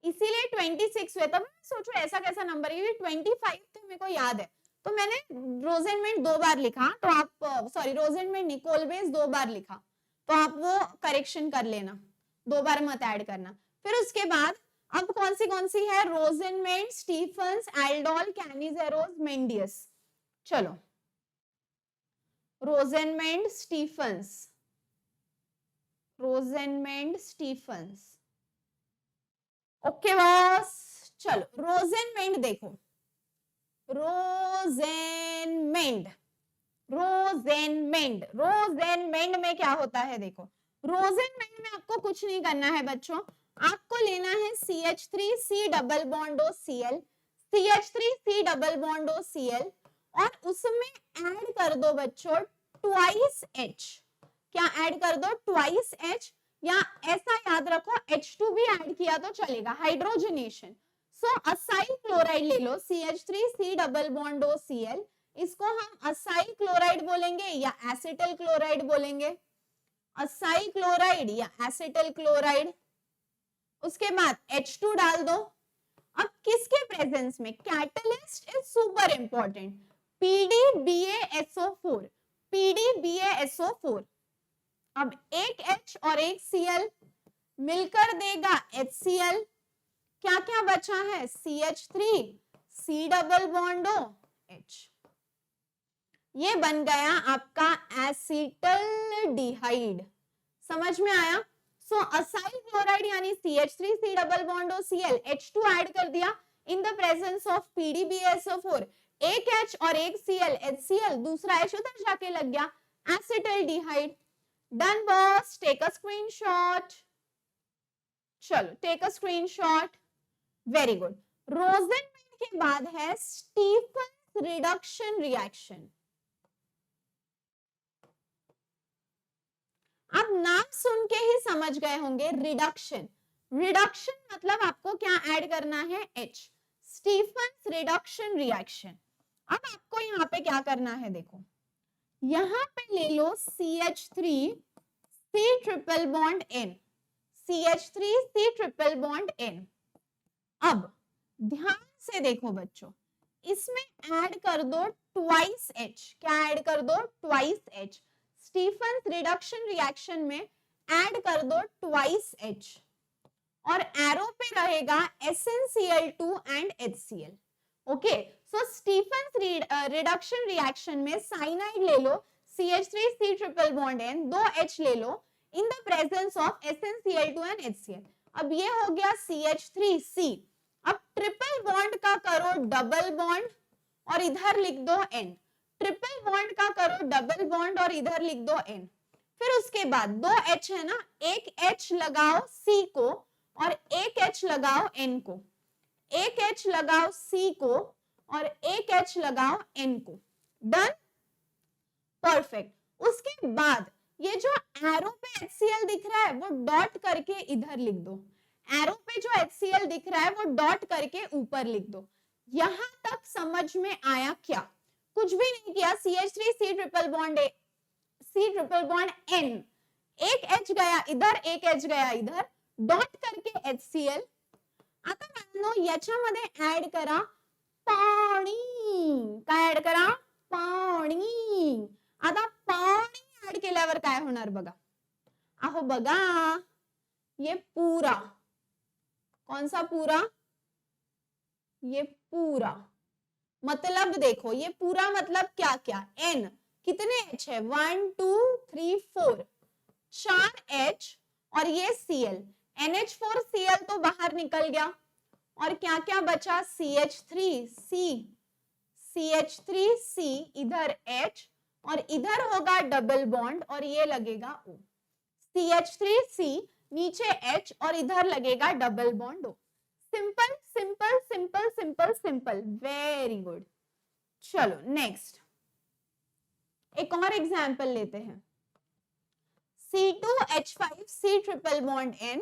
इसीलिए 26 हुए, तब मैं सोचू ऐसा कैसा नंबर है, 25 थे मेरे को याद है, तो मैंने रोजेनमेंट 2 बार लिखा, तो आप सॉरी रोजेनमेंट नहीं, कोलबेज 2 बार लिखा, तो आप वो करेक्शन कर लेना, 2 बार मत ऐड करना। फिर उसके बाद अब कौन सी है, रोजेनमेंट, स्टीफंस, एल्डोल, कैनिजेरोस, मेंडियस। चलो रोजेनमेंट, स्टीफंस, रोजेनमेंट, स्टीफंस, ओके बॉस। चलो रोजेनमेंट देखो, रोजेनमेंट में क्या होता है देखो, रोजेनमेंट में आपको कुछ नहीं करना है बच्चों, आपको लेना है CH3C double bond O Cl, CH3C double bond O Cl, और उसमें ऐड कर दो बच्चों ट्वाइस H। क्या ऐड कर दो? ट्वाइस H, या ऐसा याद रखो H2 भी ऐड किया तो चलेगा, हाइड्रोजनेशन। सो असाइल क्लोराइड ले लो, CH3C double bond O Cl, इसको हम असाइल क्लोराइड बोलेंगे या एसिटल क्लोराइड बोलेंगे, असाइल क्लोराइड या एसिटल क्लोराइड। उसके बाद H2 डाल दो। अब किसके प्रेजेंस में? Catalyst is super important, PDBaSO4, PDBaSO4। अब एक H और एक Cl मिलकर देगा HCl। क्या क्या बचा है? CH3C डबल बॉन्ड ओ H। ये बन गया आपका एसिटल्डिहाइड। समझ में आया? सो असाइल क्लोराइड यानी CH3C double bond O Cl, H2 add कर दिया इन द प्रेजेंस ऑफ PDBaSO4, एक H और एक Cl, HCl, दूसरा H उधर जाके लग गया, acetaldehyde. Done boss, take a screenshot. चलो take a screenshot, very good. Rosenmund के बाद है स्टीफन रिडक्शन रिएक्शन। आप नाम सुन के ही समझ गए होंगे, रिडक्शन। रिडक्शन मतलब आपको क्या ऐड करना है? H। Stephen reduction reaction. अब आपको यहाँ पे क्या करना है, देखो यहाँ पे ले लो CH3C triple bond N, CH3C triple bond N। अब ध्यान से देखो बच्चों, इसमें ऐड कर दो ट्वाइस H। क्या ऐड कर दो? Twice H। Stephen reduction reaction में ऐड कर दो ट्वाइस H, और एरो पे रहेगा SnCl2 and HCl। Okay, so Stephen reduction reaction में साइनाइड ले लो, CH3C ट्रिपल बॉन्ड N, दो H ले लो in the presence of SnCl2 and HCl। अब ये हो गया CH3C। अब ट्रिपल बॉन्ड का करो डबल बॉन्ड और इधर लिख दो N, ट्रिपल बॉन्ड का करो डबल बॉन्ड और इधर लिख दो N। फिर उसके बाद दो H है ना, एक H लगाओ C को और एक H लगाओ N को, एक H लगाओ C को और एक H लगाओ N को। Done, perfect. उसके बाद ये जो एरो पे HCl दिख रहा है वो डॉट करके इधर लिख दो, एरो पे जो HCl दिख रहा है वो डॉट करके ऊपर लिख दो। यहां तक समझ में आया क्या? कुछ भी नहीं किया, CH3C triple bond C triple bond N, एक H गया इधर, एक H गया इधर, डॉट करके HCl। आता मित्रांनो याच्यामध्ये ऍड करा पाणी। काय ऍड करा? पाणी। आता पाणी ऍड केल्यावर काय होणार बघा, अहो बघा ये पूरा, कौन सा पूरा? ये पूरा मतलब देखो, ये पूरा मतलब क्या क्या? N कितने H है? 1 2 3 4, 4 H और ये Cl, NH4Cl तो बाहर निकल गया, और क्या क्या बचा? CH3C, CH3C, इधर H और इधर होगा डबल बॉन्ड और ये लगेगा O। CH3C नीचे H और इधर लगेगा double bond O। Simple simple simple simple simple, very good. चलो नेक्स्ट एक और एग्जांपल लेते हैं। C2H5C triple bond N,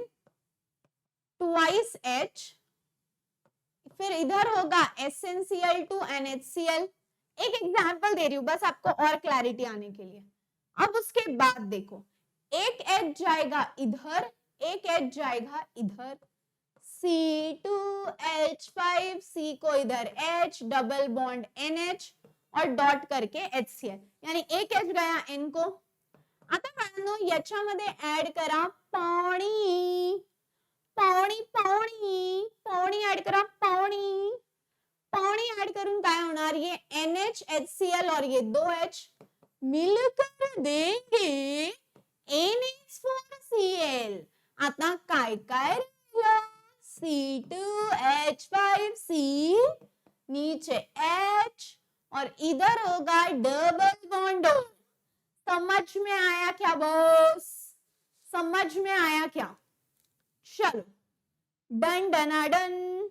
twice H, फिर इधर होगा SnCl2 NHCl। एक एग्जांपल दे रही हूं बस आपको और क्लैरिटी आने के लिए। अब उसके बाद देखो, एक H जाएगा इधर, एक H जाएगा इधर, C2H5C को इधर H, डबल बॉन्ड NH और डॉट करके HCl, यानी एक H गया N को। आता मित्रांनो याच्यामध्ये ऍड करा पाणी, पाणी पाणी पाणी ऍड करा, पाणी पाणी ऍड करून काय होणार? ये NH HCl और ये दो H मिलकर देंगे NH4Cl। आता काय काय रहेगा? C2H5C, नीचे H और इधर होगा डबल बॉन्ड O। समझ में आया क्या बॉस? समझ में आया क्या? चलो डन डना डन।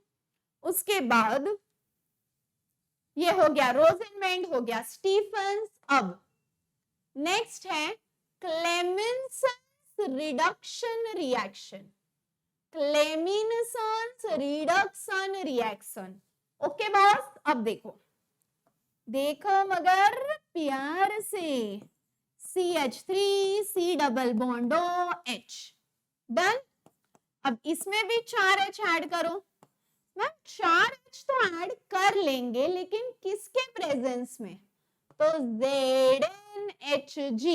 उसके बाद ये हो गया रोजेनमेंड, हो गया स्टीफंस। अब नेक्स्ट है Clemmensen reduction reaction. Clemmensen reduction reaction. Okay boss, अब देखो मगर प्यार से, CH3 C double bond OH। Done. अब इसमें भी 4H ऐड करो। मैम 4H तो ऐड कर लेंगे, लेकिन किसके प्रेजेंस में? तो ZnHg।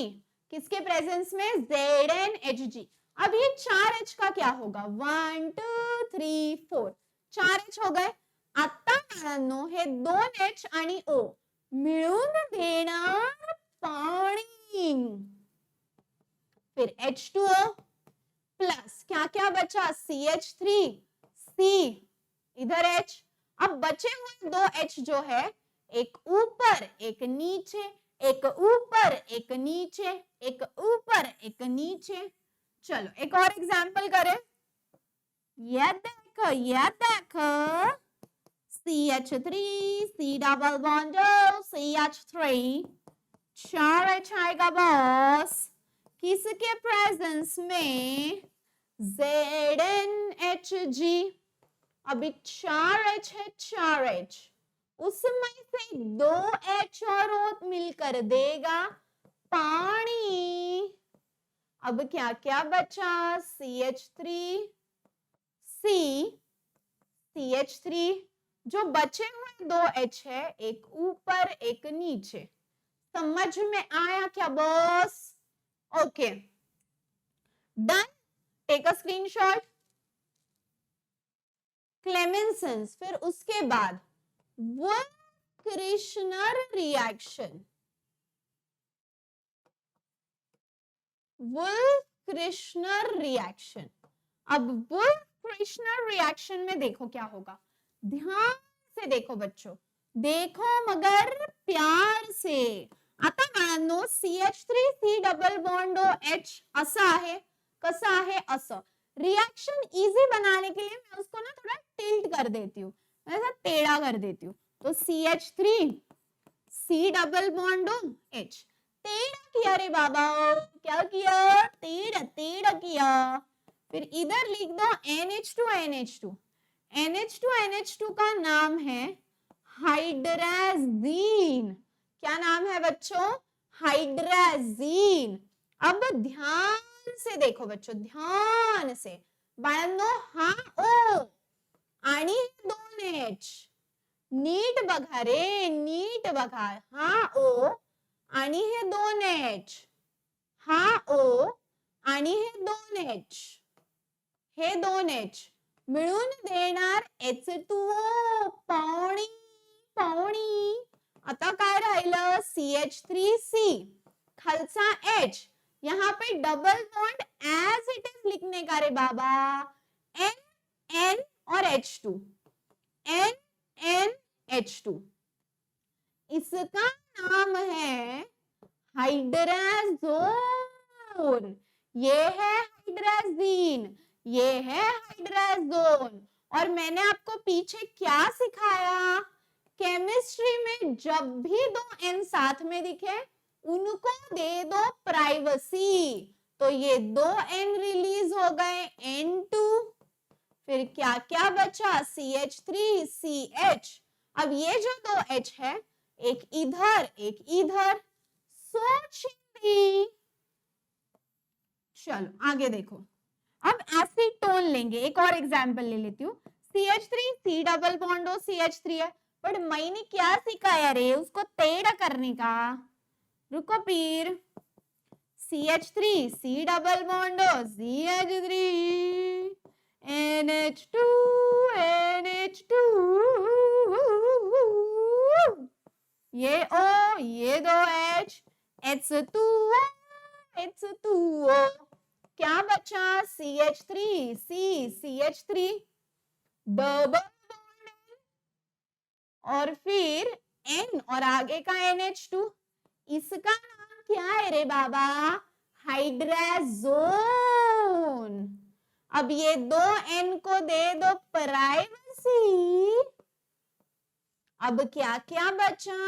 किसके प्रेजेंस में? ZnHg। अब ये 4H का क्या होगा? 1 2 3 4 4H हो गए। आता मिळानो हे 2H आणि O मिळून देणार पानी। फिर H2O प्लस क्या क्या बचा? CH3 C, इधर H। अब बचे हुए 2H जो है, एक ऊपर एक नीचे, एक ऊपर एक नीचे, एक ऊपर एक नीचे। चलो एक और एग्जांपल करें। ये देखो CH3 C double bond CH3 4H आएगा बॉस। किसके प्रेजेंस में? ZnHg। अभी 4H है, 4H उसमें से 2H और O मिलकर देगा पानी। अब क्या क्या बचा? CH3 C, CH3 जो बचे हुए 2H है, एक ऊपर एक नीचे। समझ में आया क्या boss? Okay done. Take a screenshot. Clemmensen, फिर उसके बाद वुल्फ-किर्शनर रिएक्शन। वुल्फ-किर्शनर रिएक्शन। अब वुल्फ-किर्शनर रिएक्शन में देखो क्या होगा। ध्यान से देखो बच्चों, देखो मगर प्यार से। आता बाळांनो CH3 C double bond OH असा आहे, कसा आहे? असं। रिएक्शन इजी बनाने के लिए मैं उसको ना थोड़ा टिल्ट कर देती हूँ, ऐसा टेढ़ा कर देती हूँ। तो CH3 C double bond OH टेढ़ा किया रे बाबा, क्या किया? टेढ़ा टेढ़ा किया। फिर इधर लिख दो NH2 NH2। NH2 NH2 का नाम है हाइड्राजीन। क्या नाम है बच्चों? हाइड्राजीन। अब ध्यान से देखो बच्चों, ध्यान से। बाळांनो हा O आणि 2H नीट बघा रे, नीट बघा। हा O आणि हे 2H, हा O आणि हे 2H, हे 2H मिळून देणार H2O पाणी, पाणी। आता काय राहिलं? CH3C खालचा H, यहाँ पे double bond as it is लिखने का रे बाबा। N N और H2, N N H2। इसका नाम है हाइड्राजोन। ये है हाइड्राजीन, ये है हाइड्राजोन। और मैंने आपको पीछे क्या सिखाया? केमिस्ट्री में जब भी 2 N साथ में दिखे उनको दे दो प्राइवेसी। तो ये 2N रिलीज हो गए, N2। फिर क्या क्या बचा? CH3 CH। अब ये जो 2H है, एक इधर एक इधर। सोचिए। चलो आगे देखो। अब एसीटोन लेंगे। एक और एग्जांपल ले लेती हूँ। CH3 C double bond CH3 है, बट मैंने क्या सिखाया रे? उसको टेढ़ा करने का। रुको फिर। CH3 C double bond CH3 NH2 NH2। ये O, ये 2H, H2O H2O। क्या बचा? CH3 C CH3 double bond और फिर N और आगे का NH2। इसका नाम क्या है रे बाबा? हाइड्राजोन। अब ये 2n को दे दो प्राइवेसी। अब क्या क्या बचा,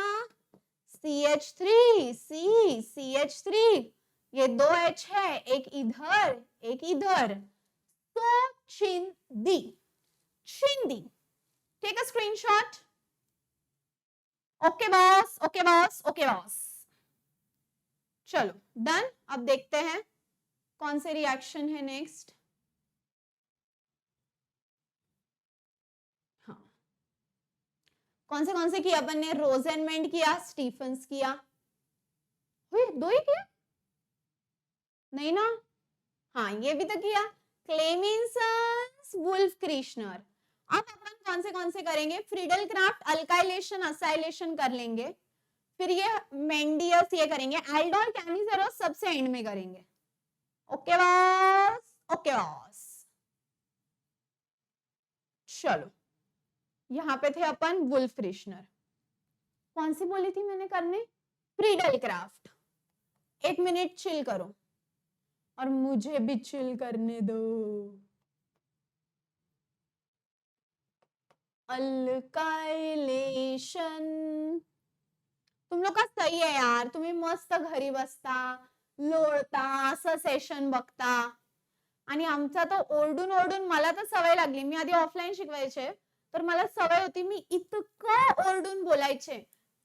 CH3 CH3, ये 2H है, एक इधर एक इधर, तो चिंदी चिंदी। Take a screenshot. Okay boss, okay boss, okay boss. चलो डन। अब देखते हैं कौन से रिएक्शन है नेक्स्ट। हाँ, कौन से किया अपन ने, रोजेनमेंड किया, स्टीफंस किया, हुई 2 ही किया नहीं ना, हाँ ये भी तो किया, क्लेमिंसन्स, वुल्फ क्रिश्नर। अब अपन कौन से करेंगे, फ्रीडल क्राफ्ट अल्काइलेशन असाइलेशन कर लेंगे, फिर ये मेंडियस ये करेंगे, एल्डोल कैनिसेरोस सबसे एंड में करेंगे। Okay boss, okay boss. चलो यहाँ पे थे अपन वुल्फ क्रिश्नर। कौन सी बोली थी मैंने करने, फ्रीडल क्राफ्ट। 1 मिनट चिल करो और मुझे भी चिल करने दो। अल्काइलेशन तुम लोग का सही आहे यार, तुम्ही मस्त घरी बसता, लोळता, असं सेशन बघता, आणि आमचा तो ओरडून ओरडून, मला तर सवय लागली, मी आधी ऑफलाईन शिकवायचे तर मला सवय होती, मी इतकं ओरडून बोलायचे,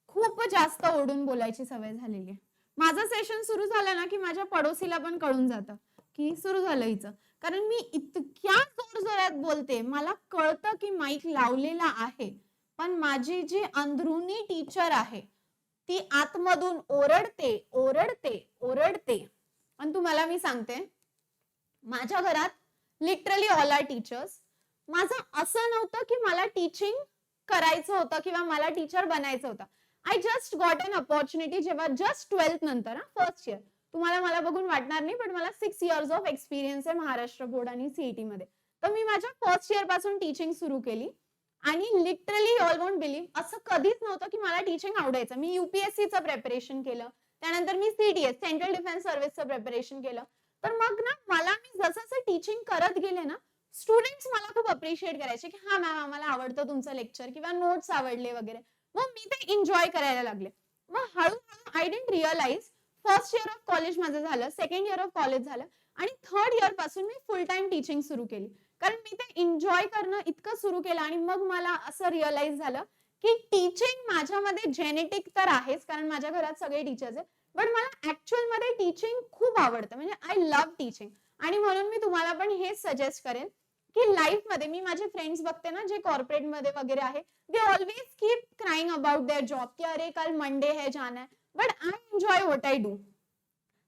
खूप जास्त ओरडून बोलायची सवय झालेली. माझं सेशन सुरू झालं ना की माझ्या पडोसीला पण कळून जातं की सुरू झालं हिचं, कारण मी इतक्या जोरजोरात बोलते, मला कळतं की माईक लावलेला आहे, पण माझी जी अंदरुनी टीचर आहे ती आतमधून ओरडते ओरडते ओरडते. आणि तुम्हाला मी सांगते, माझ्या घरात लिटरली ऑल आर टीचर्स. माझं असं नव्हतं की मला टीचिंग करायचं होतं किंवा मला टीचर बनायचं होतं. I just got an opportunity जेव्हा जस्ट 12th नंतर, फर्स्ट इयर, तुम्हाला मला बघून वाटणार नाही पण मला 6 इयर्स ऑफ एक्सपिरियन्स आहे महाराष्ट्र बोर्ड आणि सीईटी मध्ये. तर मी माझ्या फर्स्ट इयर पासून टीचिंग सुरू केली आणि लिटरली ऑल वोंट बिलीव्ह, असं कधीच नव्हतं की मला टीचिंग आवडायचं. मी युपीएससीचं प्रिपरेशन केलं, त्यानंतर मी सीडीएस सेंट्रल डिफेन्स सर्व्हिसचं प्रिपरेशन केलं. तर मग ना मला मी जसं टीचिंग करत गेले ना, स्टुडंट्स मला खूप अप्रिशिएट करायचे की हा मॅम आम्हाला आवडतं तुमचं लेक्चर किंवा नोट्स आवडले वगैरे. मग मी ते एन्जॉय करायला लागले. मग हळूहळू I didn't realise, first year of college माझं झालं, सेकंड इयर ऑफ कॉलेज झालं आणि थर्ड इयर पासून मी फुल टाइम टीचिंग सुरू केली, कारण मी ते एन्जॉय करणं इतकं सुरू केलं. आणि मग मला असं रिअलाइज झालं की टीचिंग माझ्यामध्ये जेनेटिक तर आहेच, कारण माझ्या घरात सगळे टीचर्स आहेत, बट मला ऍक्च्युअल मध्ये टीचिंग खूप आवडतं, म्हणजे आय लव्ह टीचिंग. आणि म्हणून मी तुम्हाला पण हेच सजेस्ट करेन की लाईफ मध्ये, मी माझे फ्रेंड्स बघते ना जे कॉर्पोरेट मध्ये वगैरे आहे, they always keep crying about their job की अरे कल मंडे है जाना है, but I enjoy what I do.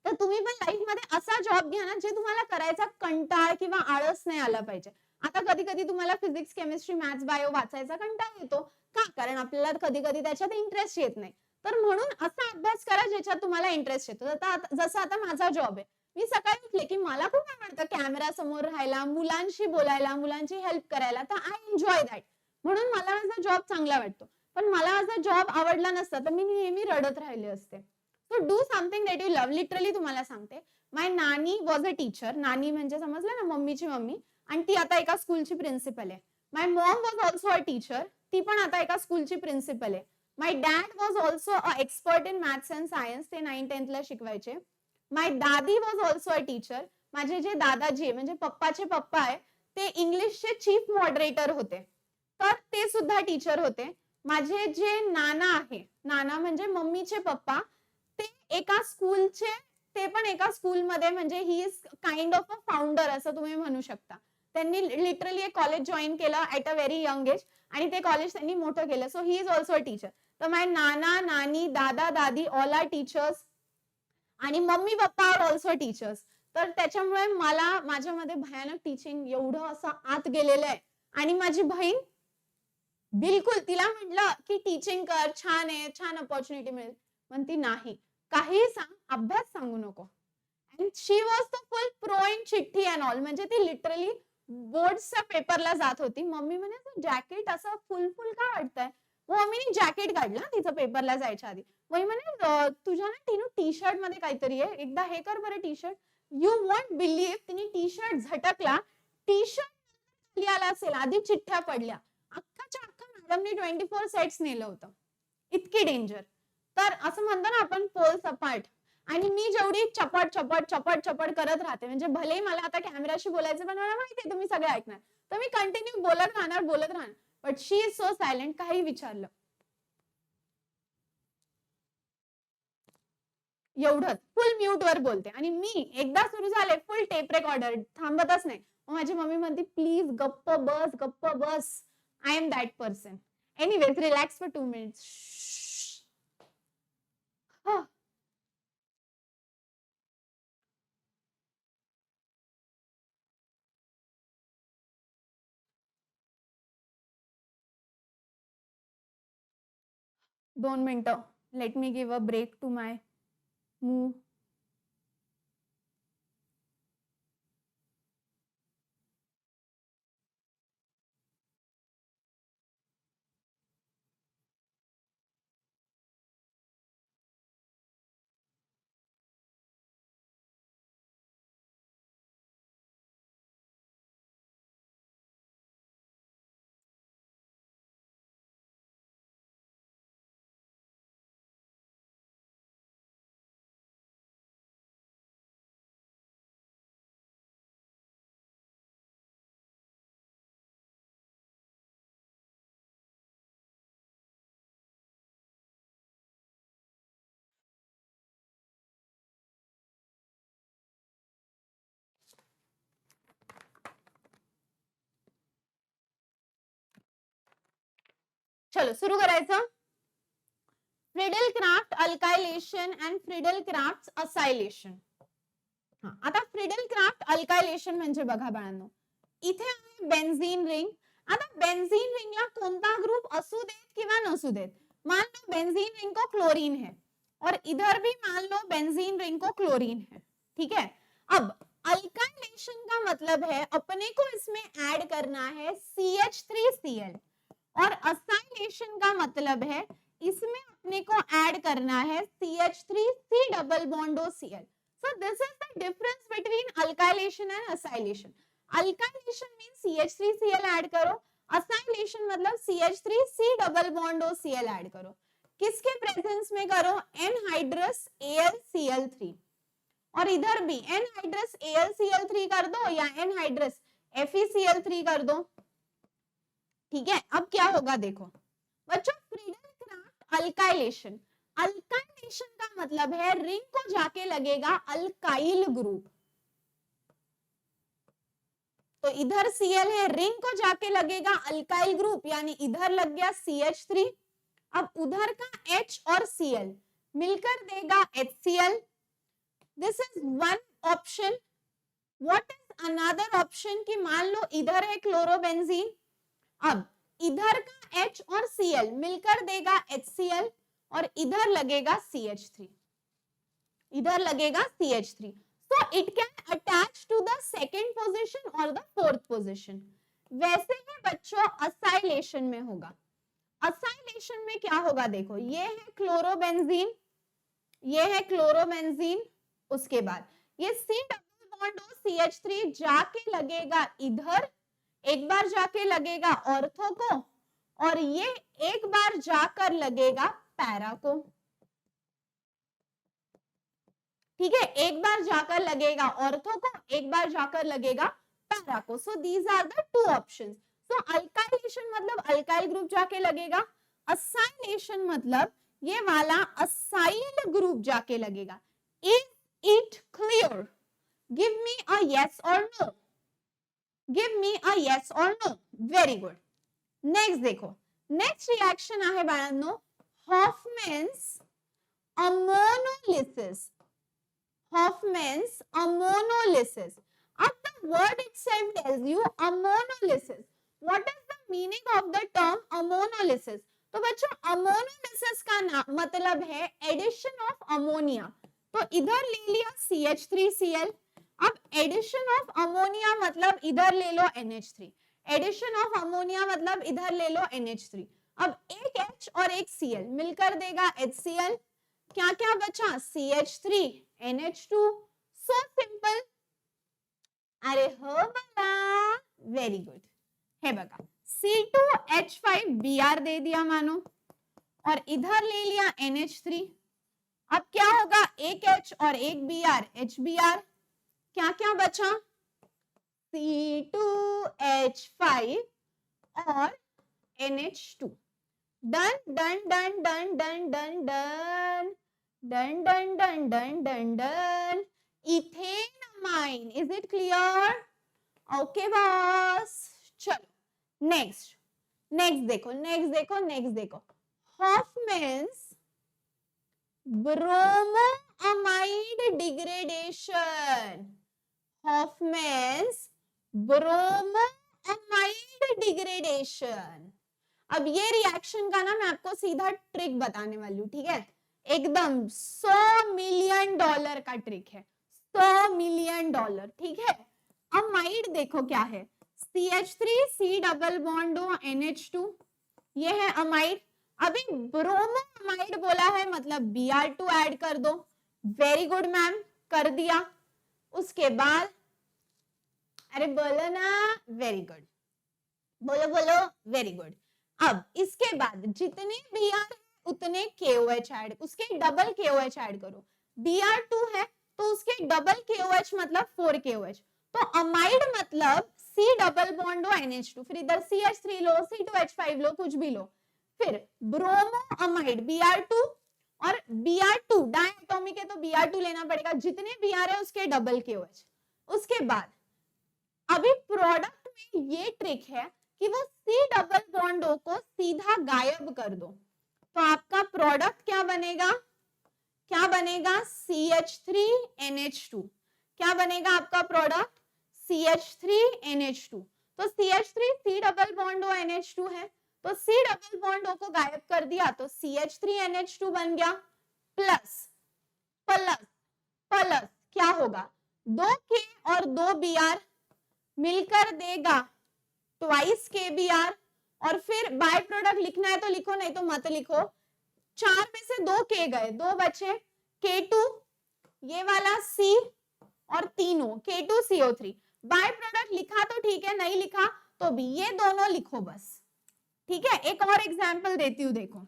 तर तुम्ही पण लाईफ मध्ये असा जॉब घ्या ना जे तुम्हाला करायचा कंटाळ किंवा आळस नाही आला पाहिजे. आता कधी कधी तुम्हाला फिजिक्स केमिस्ट्री मॅथ्स बायो वाचायचा कंटाळ येतो का, कारण आपल्याला कधी कधी त्याच्यात इंटरेस्ट येत नाही. तर म्हणून असा अभ्यास करा ज्याच्यात तुम्हाला इंटरेस्ट येतो. जसं आता माझा जॉब आहे, मी सकाळी उठले की मला खूप आवडतं कॅमेरा समोर राहायला, मुलांशी बोलायला, मुलांची हेल्प करायला, तर आय एन्जॉय दॅट. म्हणून मला माझा जॉब चांगला वाटतो. पण मला माझा जॉब आवडला नसता तर मी नेहमी रडत राहिले असते. So do something that you love. Literally तुम्हाला सांगते, माय नानी वॉज अ टीचर. नानी म्हणजे समजलं ना, मम्मीची मम्मी, आणि ती आता एका स्कूलची प्रिन्सिपल आहे. My mom was also a teacher, ती पण आता एका स्कूलची प्रिन्सिपल आहे. My dad was also a expert in maths and science, ते 9th-10th ला शिकवायचे. माय दादी वॉज ऑल्सो अ टीचर. माझे जे दादाजी म्हणजे पप्पाचे पप्पा आहे, ते इंग्लिशचे चीफ मॉडरेटर होते, तर ते सुद्धा टीचर होते. माझे जे नाना आहे, नाना म्हणजे मम्मीचे पप्पा, ते एका स्कूलचे, ते पण एका स्कूलमध्ये, म्हणजे he is kind of a founder असं तुम्ही म्हणू शकता. त्यांनी लिटरली एक कॉलेज जॉईन केलं at a very young age आणि ते कॉलेज त्यांनी मोठं केलं. So he is also a teacher. तर माय नाना नानी दादा दादी ऑल आर टीचर्स आणि mummy papa are also teachers. तर त्याच्यामुळे मला माझ्यामध्ये भयानक टीचिंग एवढं असं आत गेलेलं आहे. आणि माझी बहीण बिलकुल, तिला म्हटलं की टीचिंग कर, छान आहे, छान अपॉर्च्युनिटी मिळेल, म्हणती नाही, काही सांग, अभ्यास सांगू नको. And she was the full pro in चिठ्ठी अँड ऑल, म्हणजे ती लिटरली बोर्डच्या पेपरला जात होती. मम्मी म्हणे जॅकेट असं फुल फुल का वाटतंय, मम्मीने जॅकेट काढलं तिचं पेपरला जायच्या आधी. मम्मी म्हणे तुझ्या ना टीनू टी शर्ट मध्ये काहीतरी आहे, एकदा हे कर बरं T shirt. You want believe, तिने टी शर्ट झटकला, टी शर्ट आला असेल, आधी चिठ्ठ्या पडल्या, अख्खाच्या अख्खा मॅडमने 24 सेट्स नेलं होतं, इतकी डेंजर. तर असं म्हणतो ना आपण पोल्स अपार्ट. आणि मी जेवढी चपट चपट चपट चपट करत राहते, म्हणजे भलेही मला आता कॅमेराशी बोलायचं पण मला माहितीये तुम्ही सगळे ऐकणार, तर मी कंटिन्यू बोलत राहणार. But she is so silent, काही विचारलं एवढंच फुल म्यूट वर बोलते. आणि मी एकदा सुरू झाले फुल टेप रेकॉर्डर, थांबतच नाही. माझी मम्मी म्हणते प्लीज गप्प बस. I am that person. Anyways relax for 2 minutes. दोन मिनिटं. Let me give a break to my move. चलो सुरू करायचं. Friedel Craft alkylation and Friedel Craft acylation. आता फ्रिडल-क्राफ्ट अल्कायलेशन म्हणजे बघा बाळांनो, इथे आहे बेन्झीन रिंग. आता बेन्झीन रिंगला कोणता ग्रुप असू देत किंवा नसू देत, मान लो बेन्झीन रिंग को क्लोरीन है और इधर भी मान लो बेन्झीन रिंग को क्लोरीन है, ठीक है. अब अल्काइलेशन का मतलब है अपने को इसमें ऐड करना है CH3Cl, और असाइलेशन का मतलब है इसमें अपने को ऐड करना है CH3C double bond OCl. So this is the difference between alkylation and acylation. Alkylation means CH3Cl add करो, acylation मतलब CH3C double bond OCl add करो. किसके प्रेजेंस में करो? Anhydrous AlCl3. और इधर भी एनहाइड्रस AlCl3 कर दो या एनहाइड्रस FeCl3 कर दो, ठीक है. अब क्या होगा देखो बच्चों, फ्रिडल-क्राफ्ट अल्काइलेशन. अल्काइलेशन का मतलब है रिंग को जाके लगेगा अल्काइल ग्रुप. तो इधर Cl है, रिंग को जाके लगेगा अल्काइल ग्रुप, यानी इधर लग गया CH3. अब उधर का H और Cl मिलकर देगा HCl. This is one option. What is another option कि मान लो इधर है क्लोरोबेंजीन, अब इधर का H और Cl मिलकर देगा HCl और इधर लगेगा CH3, इधर लगेगा CH3. So it can attach to the second position or the fourth position. वैसे ही बच्चों असाइलेशन में होगा. असाइलेशन में क्या होगा देखो, ये है क्लोरोबेंजीन, ये है क्लोरोबेंजीन, उसके बाद ये C डबल बॉन्ड CH3 जाके लगेगा इधर, एक बार जाके लगेगा ऑर्थो को, और ये एक बार जाकर लगेगा पैरा को, ठीक है. एक बार जाकर लगेगा ऑर्थो को, एक बार जाकर लगेगा पैरा को. So these are the two options. So alkylation मतलब अल्काइल ग्रुप जाके लगेगा, असाइलेशन मतलब ये वाला असाइल ग्रुप जाके लगेगा. Is it clear? Give me a yes और नो. गिव मी अ यस और नो. Very good. नेक्स्ट देखो, नेक्स्ट रिएक्शन आहे बाळांनो हॉफमॅन्स अमोनोलिसिस. Hoffman's ammonolysis. अब the word itself tells you ammonolysis. What is the meaning of the term ammonolysis? तो बच्चों ammonolysis का मतलब है एडिशन ऑफ अमोनिया. तो इधर ले लिया CH3Cl, अब एडिशन ऑफ अमोनिया मतलब इधर ले लो NH3, एडिशन ऑफ अमोनिया मतलब इधर ले लो NH3. अब एक H और एक Cl मिलकर देगा HCl. क्या क्या बचा? CH3 NH2. So simple. अरे हो बला, वेरी गुड। है बघा C2H5Br दे दिया मानो, और इधर ले लिया NH3। अब क्या होगा, एक H और एक Br, HBr। क्या क्या बचा, C2H5 और NH2। Done done done done done done done done done done done done done. Ethanamine, is it clear? Okay boss. चलो नेक्स्ट, नेक्स्ट देखो, नेक्स्ट देखो, नेक्स्ट देखो। Hofmann's bromoamide degradation, Hofmann's bromoamide degradation. अब ये reaction का ना मैं आपको सीधा ट्रिक बताने वाली हूँ, ठीक है? एकदम $100 मिलियन का ट्रिक है, $100 मिलियन, ठीक है? अमाइड देखो क्या है, CH3C डबल बॉन्ड NH2, ये है अमाइड। अभी ब्रोमोअमाइड बोला है, मतलब Br2 ऐड कर दो। वेरी गुड मैम, कर दिया। उसके बाद अरे बोलो ना, वेरी गुड, बोलो बोलो, वेरी गुड। अब इसके बाद जितने Br है उतने KOH ऐड, उसके डबल KOH ऐड करो। Br2 है तो उसके डबल KOH मतलब 4 KOH। तो अमाइड मतलब C डबल बॉन्ड NH2, फिर इधर CH3 लो, C2H5 लो, कुछ भी लो। फिर ब्रोमोअमाइड Br2 और Br2 डायटोमिक है तो Br2 लेना पड़ेगा, जितने Br है उसके डबल KOH। उसके बाद अभी प्रोडक्ट में ये ट्रिक है कि वो C डबल बॉन्ड O को सीधा गायब कर दो। तो आपका प्रोडक्ट क्या बनेगा, क्या बनेगा, CH3NH2। क्या बनेगा आपका प्रोडक्ट, CH3NH2। तो CH3 C double bond O NH2 है, तो C डबल बॉन्ड O को गायब कर दिया तो CH3NH2 बन गया। प्लस प्लस प्लस क्या होगा, 2K और 2Br मिलकर देगा ट्वाइस KBr। और फिर बाय प्रोडक्ट लिखना है तो लिखो, नहीं तो मत लिखो। 4 में से 2 K गए, 2 बचे K2, ये वाला C और तीनों K2CO3। बाय प्रोडक्ट लिखा तो ठीक है, नहीं लिखा तो भी ये दोनों लिखो बस, ठीक है? एक और एग्जांपल देती हूँ, देखो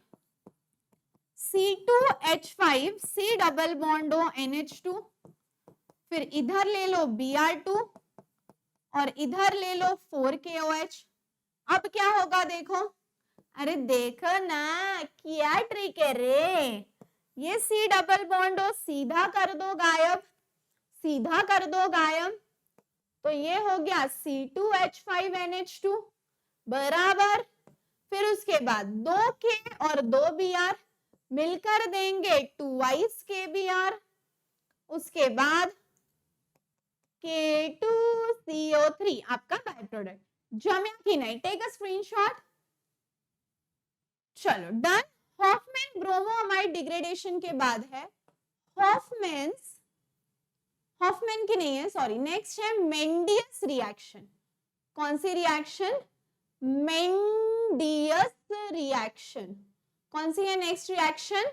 C2H5 C double bond O NH2, फिर इधर ले लो Br2 और इधर ले लो 4 KOH। अब क्या होगा देखो, अरे देखो ना क्या ट्रिक है रे, ये C डबल बॉन्ड O सीधा कर दो गायब, सीधा कर दो गायब। तो ये हो गया C2H5NH2 बराबर। फिर उसके बाद 2K और 2Br मिलकर देंगे ट्वाइस KBr। उसके बाद K2CO3 आपका बाय प्रोडक्ट। जमा कि नहीं, टेक अ स्क्रीनशॉट। चलो डन। हॉफमैन ब्रोमोअमाइड डिग्रेडेशन के बाद है हॉफमैन्स, हॉफमैन की नहीं है सॉरी, नेक्स्ट है मेंडियस रिएक्शन। कौन सी रिएक्शन, मेंडियस रिएक्शन। कौन सी है नेक्स्ट रिएक्शन,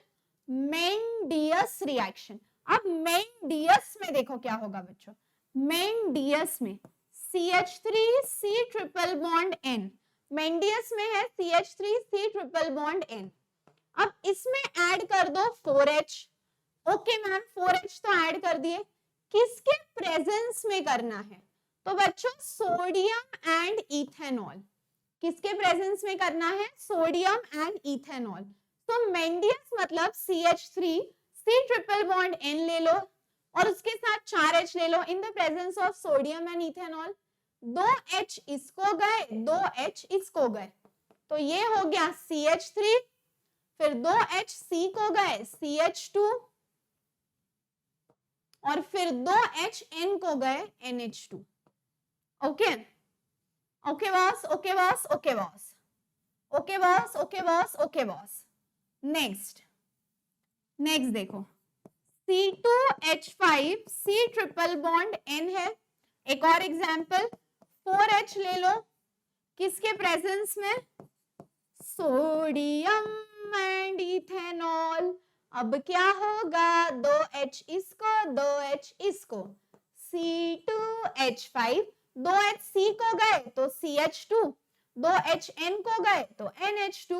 मेंडियस रिएक्शन। अब मेंडियस में देखो क्या होगा बच्चों, मेंडियस में CH3C ट्रिपल बॉन्ड N, मेंडियस में है CH3C ट्रिपल बॉन्ड N। अब इसमें ऐड कर दो 4H। ओके मैम 4H तो ऐड कर दिए, किसके प्रेजेंस में करना है, तो बच्चों सोडियम एंड इथेनॉल। किसके प्रेजेंस में करना है, सोडियम एंड इथेनॉल। तो मेंडियस मतलब CH3C ट्रिपल बॉन्ड N ले लो और उसके साथ 4H ले लो in the presence of sodium and ethanol. 2H इसको गए, 2H इसको गए, तो ये हो गया CH3, फिर 2H C को गए CH2 और फिर 2H N को गए NH2। Okay okay boss, okay boss, okay boss, okay boss, okay boss, okay boss. Next, next देखो C2H5 C triple bond N है। एक और एग्जांपल 4H ले लो, किसके प्रेजेंस में, सोडियम एंड इथेनॉल। अब क्या होगा, 2H इसको 2H इसको, C2H5 दो HC को गए तो CH2, दो HN को गए तो NH2.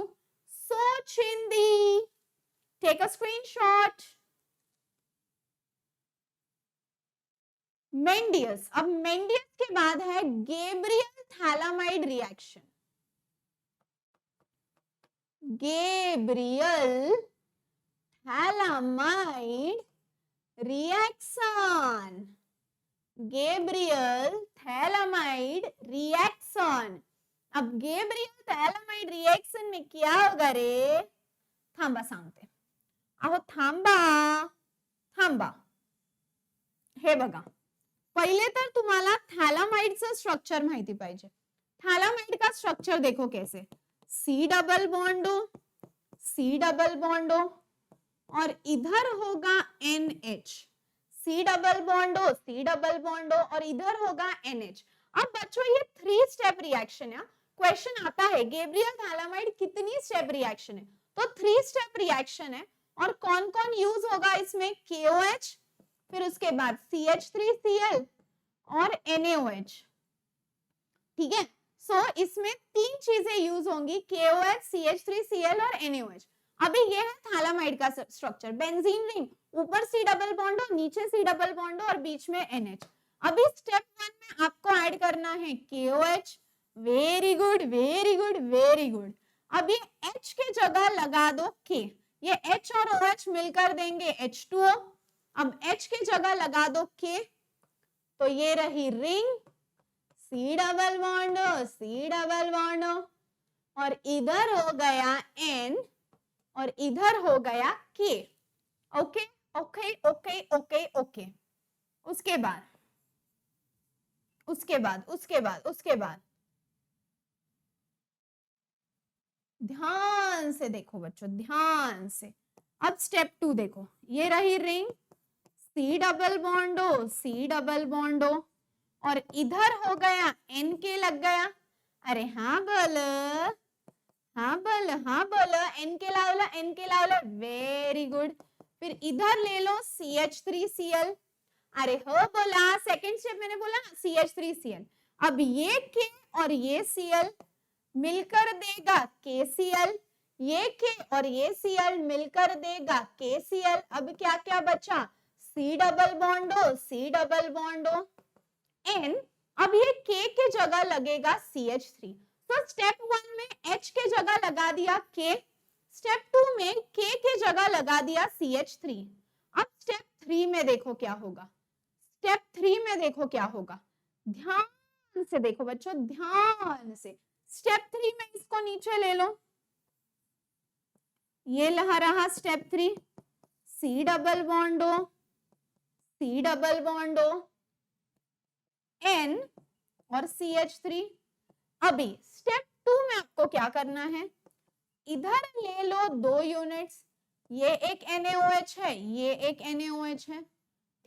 So Chindi, take a screenshot. मेंडियस. अब मेंडियस के बाद है Gabriel phthalimide reaction. Gabriel phthalimide reaction. Gabriel phthalimide reaction. अब गैब्रियल थैलामाइड रिएक्शन में क्या होगा रे? थांबा सांगते. अहो थांबा थांबा. हे बघा, पहिले तर तुम्हाला थॅलामाइडचं स्ट्रक्चर माहिती पाहिजे. थॅलामाइड का स्ट्रक्चर देखो कैसे. C डबल बॉन्डो, C डबल बॉन्डो और इधर होगा NH. C double बॉन्डो, C double बॉन्डो और इधर होगा NH. अब बच्चों ये 3 स्टेप रिएक्शन है. क्वेश्चन आता है गैब्रियल थैलामाइड कितनी स्टेप रिएक्शन है? तो 3 स्टेप रिएक्शन है. और कौन कौन यूज होगा इसमें? KOH, फिर उसके बाद CH3Cl और NaOH. ठीक है. सो इसमें 3 चीजें यूज होंगी, KOH, CH3Cl और NaOH. अभी ये है थैलामाइड का स्ट्रक्चर. बेंजीन रिंग, ऊपर C डबल बॉन्डो, नीचे C डबल बॉन्डो और बीच में NH. अभी स्टेप 1 में आपको ऐड करना है KOH. Very good very good very good. अभी H के जगह लगा दो K. ये H और OH मिलकर देंगे H2O. अब H के जगह लगा दो K, तो ये रही ring. C double बॉन्डो, C double बॉन्डो और इधर हो गया N और इधर हो गया K. Okay okay okay okay okay. उसके बाद उसके बाद उसके बाद उसके बाद ध्यान से देखो बच्चों, ध्यान से. अब स्टेप 2 देखो, ये रही ring. C double बॉन्डो, C double बॉन्डो और इधर हो गया N के लग गया. अरे हाँ बोलो, हाँ बोलो, हाँ बोलो. N के लावला, N के लावला. Very good. फिर इधर ले लो CH3Cl. अरे हो बोला. सेकेंड स्टेप मैंने बोला ना CH3Cl. अब ये K और ये Cl मिलकर देगा KCl. ये K और ये Cl मिलकर देगा KCl. अब क्या क्या बचा? C double बॉन्डो, C double बॉन्डो N. अब ये K के जगह लगेगा CH3. तो स्टेप 1 में H के जगह लगा दिया K. स्टेप 2 में K के जगह लगा दिया CH3. अब स्टेप 3 में देखो क्या होगा. स्टेप 3 में देखो क्या होगा. ध्यान से देखो बच्चों, ध्यान से. स्टेप 3 में इसको नीचे ले लो. ये रहा step 3. C double बॉन्डो, C double बॉन्डो N और CH3. अभी स्टेप 2 में आपको क्या करना है? इधर ले लो 2 यूनिट्स. ये एक NaOH है, ये एक NaOH है.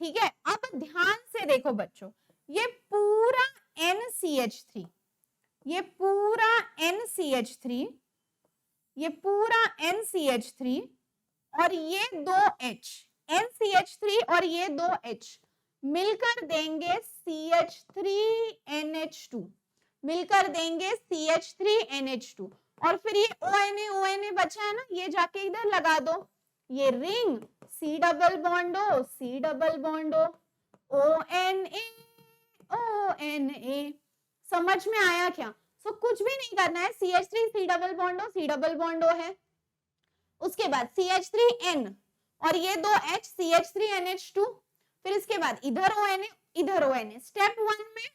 ठीक है. अब ध्यान से देखो बच्चों, ये पूरा NCH3, ये पूरा NCH3, ये पूरा NCH3 और ये 2 H, NCH3 और ये 2 H मिलकर देंगे CH3NH2, मिलकर देंगे CH3NH2. और फिर ये ONA बचा है ना, ये जाके इधर लगा दो. ये ring C double बॉन्डो, C double बॉन्डो ONA ONA. समझ में आया क्या? सो कुछ भी नहीं करना है. CH3 C double बॉन्डो, C double बॉन्डो है. उसके बाद CH3N और ये 2 H CH3NH2. फिर इसके बाद इधर ONA, इधर ONA. स्टेप 1 में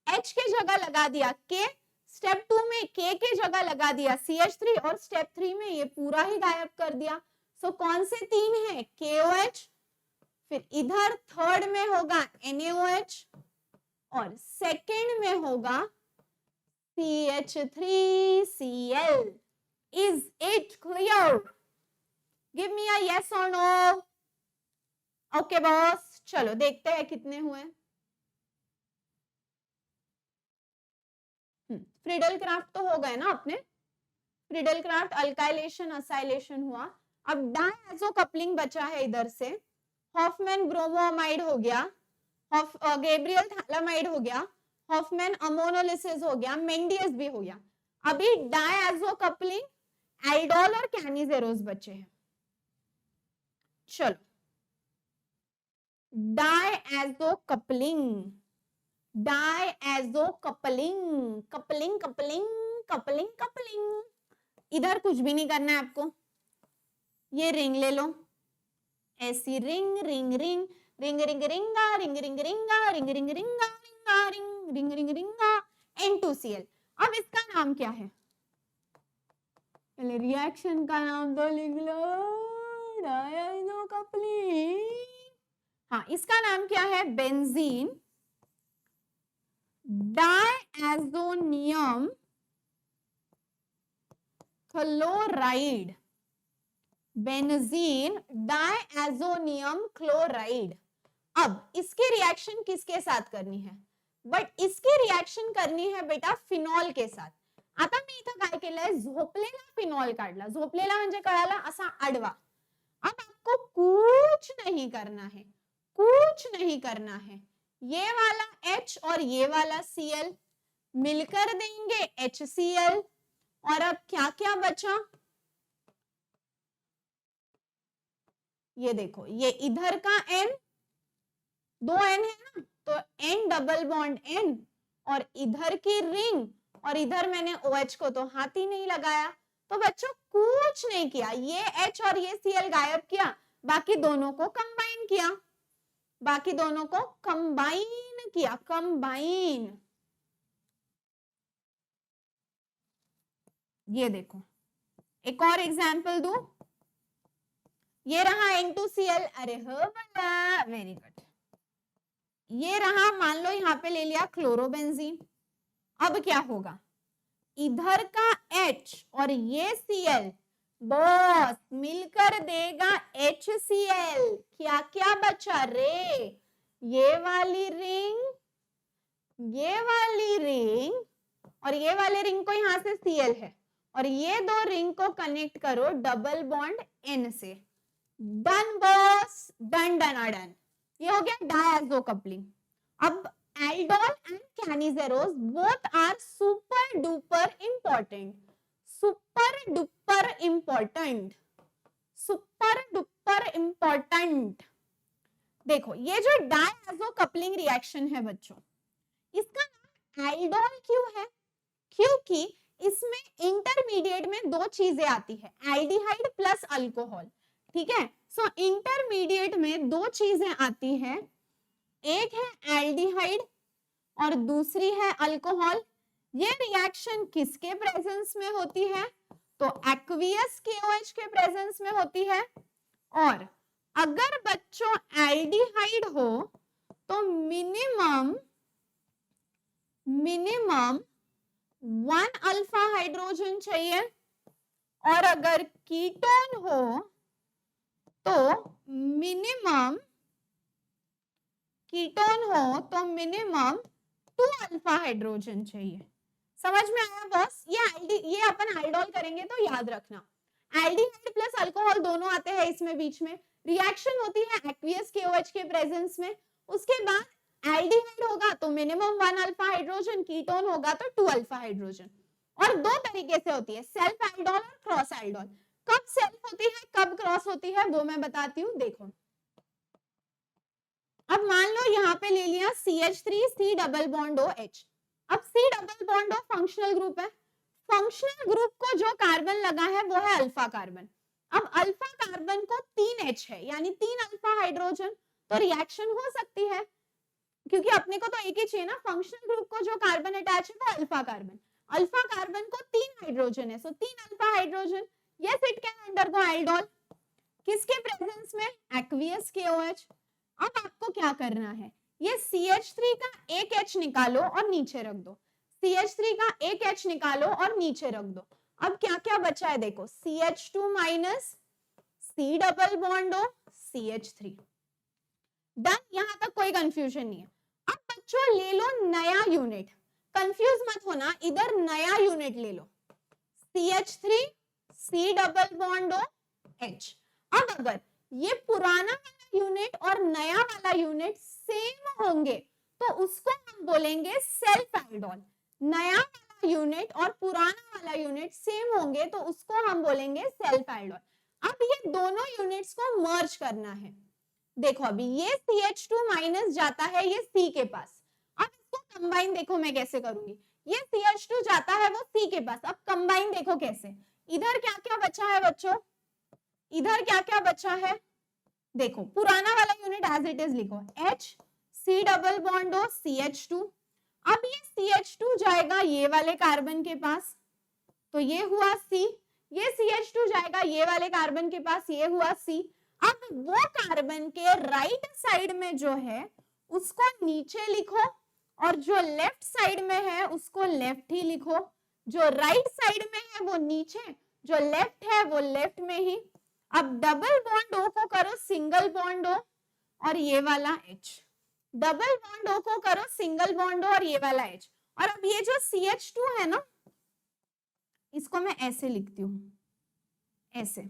H के जगह लगा दिया K. स्टेप 2 में K के जगह लगा दिया CH3 और स्टेप 3 में ये पूरा ही गायब कर दिया. सो कौन से 3 है? KOH. फिर इधर थर्ड में होगा NaOH और सेकेंड में होगा CH3Cl. Is it clear? Give me a yes or no. Okay boss. चलो देखते हैं कितने हुए. फ्रीडल क्राफ्ट तो हो गए ना अपने. फ्रीडल क्राफ्ट अल्काइलेशन असाइलेशन हुआ. अब डायएजो कपलिंग बचा है इधर से. हॉफमैन ब्रोमोअमाइड हो गया, गैब्रियल थैलामाइड हो गया. हॉफमैन अमोनोलिसिस हो गया, मेंडियस भी हो गया। अभी डायजो कपलिंग, एल्डोल और कैनिजेरोस बचे हैं। चलो, diazo coupling, diazo coupling, coupling coupling coupling coupling. इधर कुछ भी नहीं करना है आपको, ये रिंग ले लो, ऐसी ring ring ring ring ring रिंगा रिंग रिंग रिंगा रिंग रिंग रिंगा रिंगा रिंग रिंग रिंग रिंगा N2Cl। अब इसका नाम क्या है? पहले रिएक्शन का नाम तो लिख लो, डायजो कपलिंग। हाँ, इसका नाम क्या है? Benzene diazonium chloride, benzene diazonium chloride. अब इसकी रिएक्शन किसके साथ करनी है? बट इसकी रिएक्शन करनी है बेटा फिनॉल के साथ। आता मी इथं काय केलंय, झोपलेला फिनॉल काढला, झोपलेला म्हणजे कळाला असा आडवा। अब आपको कुछ नहीं करना है, कुछ नहीं करना है, ये वाला H और ये वाला Cl मिलकर देंगे HCl। और अब क्या क्या बचा, ये देखो, ये इधर का N, दो N है ना, तो N डबल बॉन्ड N, और इधर की रिंग, और इधर मैंने OH को तो हाथ ही नहीं लगाया। तो बच्चों कुछ नहीं किया, ये H और ये Cl गायब किया, बाकी दोनों को कंबाइन किया, बाकी दोनों को कंबाइन किया, कंबाइन। ये देखो, एक और एग्जाम्पल दूं, ये रहा N2Cl, अरे हो बड़ा, वेरी गुड। ये रहा, मान लो यहाँ पे ले लिया क्लोरोबेंजीन। अब क्या होगा, इधर का H और ये Cl बॉस मिलकर देगा HCl। क्या क्या बचा रे, ये वाली रिंग, ये वाली रिंग, और ये वाले रिंग को यहां से Cl है, और ये दो रिंग को कनेक्ट करो डबल बॉन्ड N से। Done boss, done done done. ये हो गया डायजो कपलिंग। अब aldol and Cannizzaro's both are super duper important, super duper important, super duper important. देखो, ये जो डायजो कपलिंग रिएक्शन है बच्चों, इसका नाम एल्डोल क्यों है? क्योंकि इसमें इंटरमीडिएट में दो चीजें आती है, एल्डिहाइड प्लस अल्कोहल। ठीक है, सो इंटरमीडिएट में दो चीजें आती है, एक है एल्डिहाइड और दूसरी है अल्कोहल। ये रिएक्शन किसके प्रेजेंस में होती है? तो एक्वियस KOH के प्रेजेंस में होती है। और अगर बच्चों एल्डिहाइड हो तो मिनिमम 1 अल्फा हाइड्रोजन चाहिए, और अगर कीटोन हो तो मिनिमम 2 अल्फा हाइड्रोजन चाहिए। समझ में आया बॉस? ये अपन एल्डोल करेंगे तो याद रखना, एल्डिहाइड प्लस अल्कोहल दोनों आते हैं इसमें, बीच में रिएक्शन होती है एक्वियस KOH के प्रेजेंस में। उसके बाद एल्डिहाइड होगा तो मिनिमम 1 अल्फा हाइड्रोजन, कीटोन होगा तो 2 अल्फा हाइड्रोजन। और दो तरीके से होती है, सेल्फ एल्डोल और क्रॉस एल्डोल। कब सेल्फ होती है, कब क्रॉस होती है, वो मैं बताती हूँ। देखो, अब मान लो यहाँ पे ले लिया CH3 C double bond OH। अब C double bond O functional group है, फंक्शनल ग्रुप को जो कार्बन लगा है वो है अल्फा कार्बन। अब अल्फा कार्बन को 3 H है, यानी 3 अल्फा हाइड्रोजन, तो रिएक्शन हो सकती है, क्योंकि अपने को तो एक ही चाहिए ना, फंक्शनल ग्रुप को जो कार्बन अटैच है वो अल्फा कार्बन। अल्फा कार्बन को 3 हाइड्रोजन है, सो 3 alpha hydrogen, yes it can undergo aldol. किसके प्रेजेंस में? Aqueous KOH। अब आपको क्या करना है, ये CH3 का एक H निकालो और नीचे रख दो, CH3 का एक H निकालो और नीचे रख दो। अब क्या क्या बचा है देखो, CH2 minus C double bond O CH3। Done, यहां तक कोई कंफ्यूजन नहीं है। अब बच्चों ले लो नया यूनिट, कंफ्यूज मत होना, इधर नया यूनिट ले लो, CH3 C double bond O H। अब अगर ये पुराना वाला यूनिट और नया वाला यूनिट सेम होंगे तो उसको हम बोलेंगे सेल्फ एल्डोल। नया वाला यूनिट और पुराना वाला यूनिट सेम होंगे तो उसको हम बोलेंगे सेल्फ एल्डोल। अब ये दोनों यूनिट्स को मर्ज करना है। देखो अभी ये CH2 माइनस जाता है ये C के पास, अब इसको कंबाइन देखो मैं कैसे करूंगी। ये CH2 जाता है वो C के पास, अब कंबाइन देखो कैसे। इधर क्या क्या बचा है बच्चों, इधर क्या क्या बचा है, देखो पुराना वाला यूनिट एज इट इज लिखो, H C double bond O CH2। अब ये CH2 जाएगा ये वाले कार्बन के पास, तो ये हुआ C, ये CH2 जाएगा ये वाले कार्बन के पास, ये हुआ C। अब वो कार्बन के राइट साइड में जो है उसको नीचे लिखो और जो लेफ्ट साइड में है उसको लेफ्ट ही लिखो। जो राइट साइड में है वो नीचे, जो लेफ्ट है वो लेफ्ट में ही। अब डबल बॉन्ड O को करो सिंगल बॉन्ड O और ये वाला H, डबल बॉन्ड O को करो सिंगल बॉन्ड O और ये वाला H। और अब ये जो CH2 है ना, इसको मैं ऐसे लिखती हूं, ऐसे,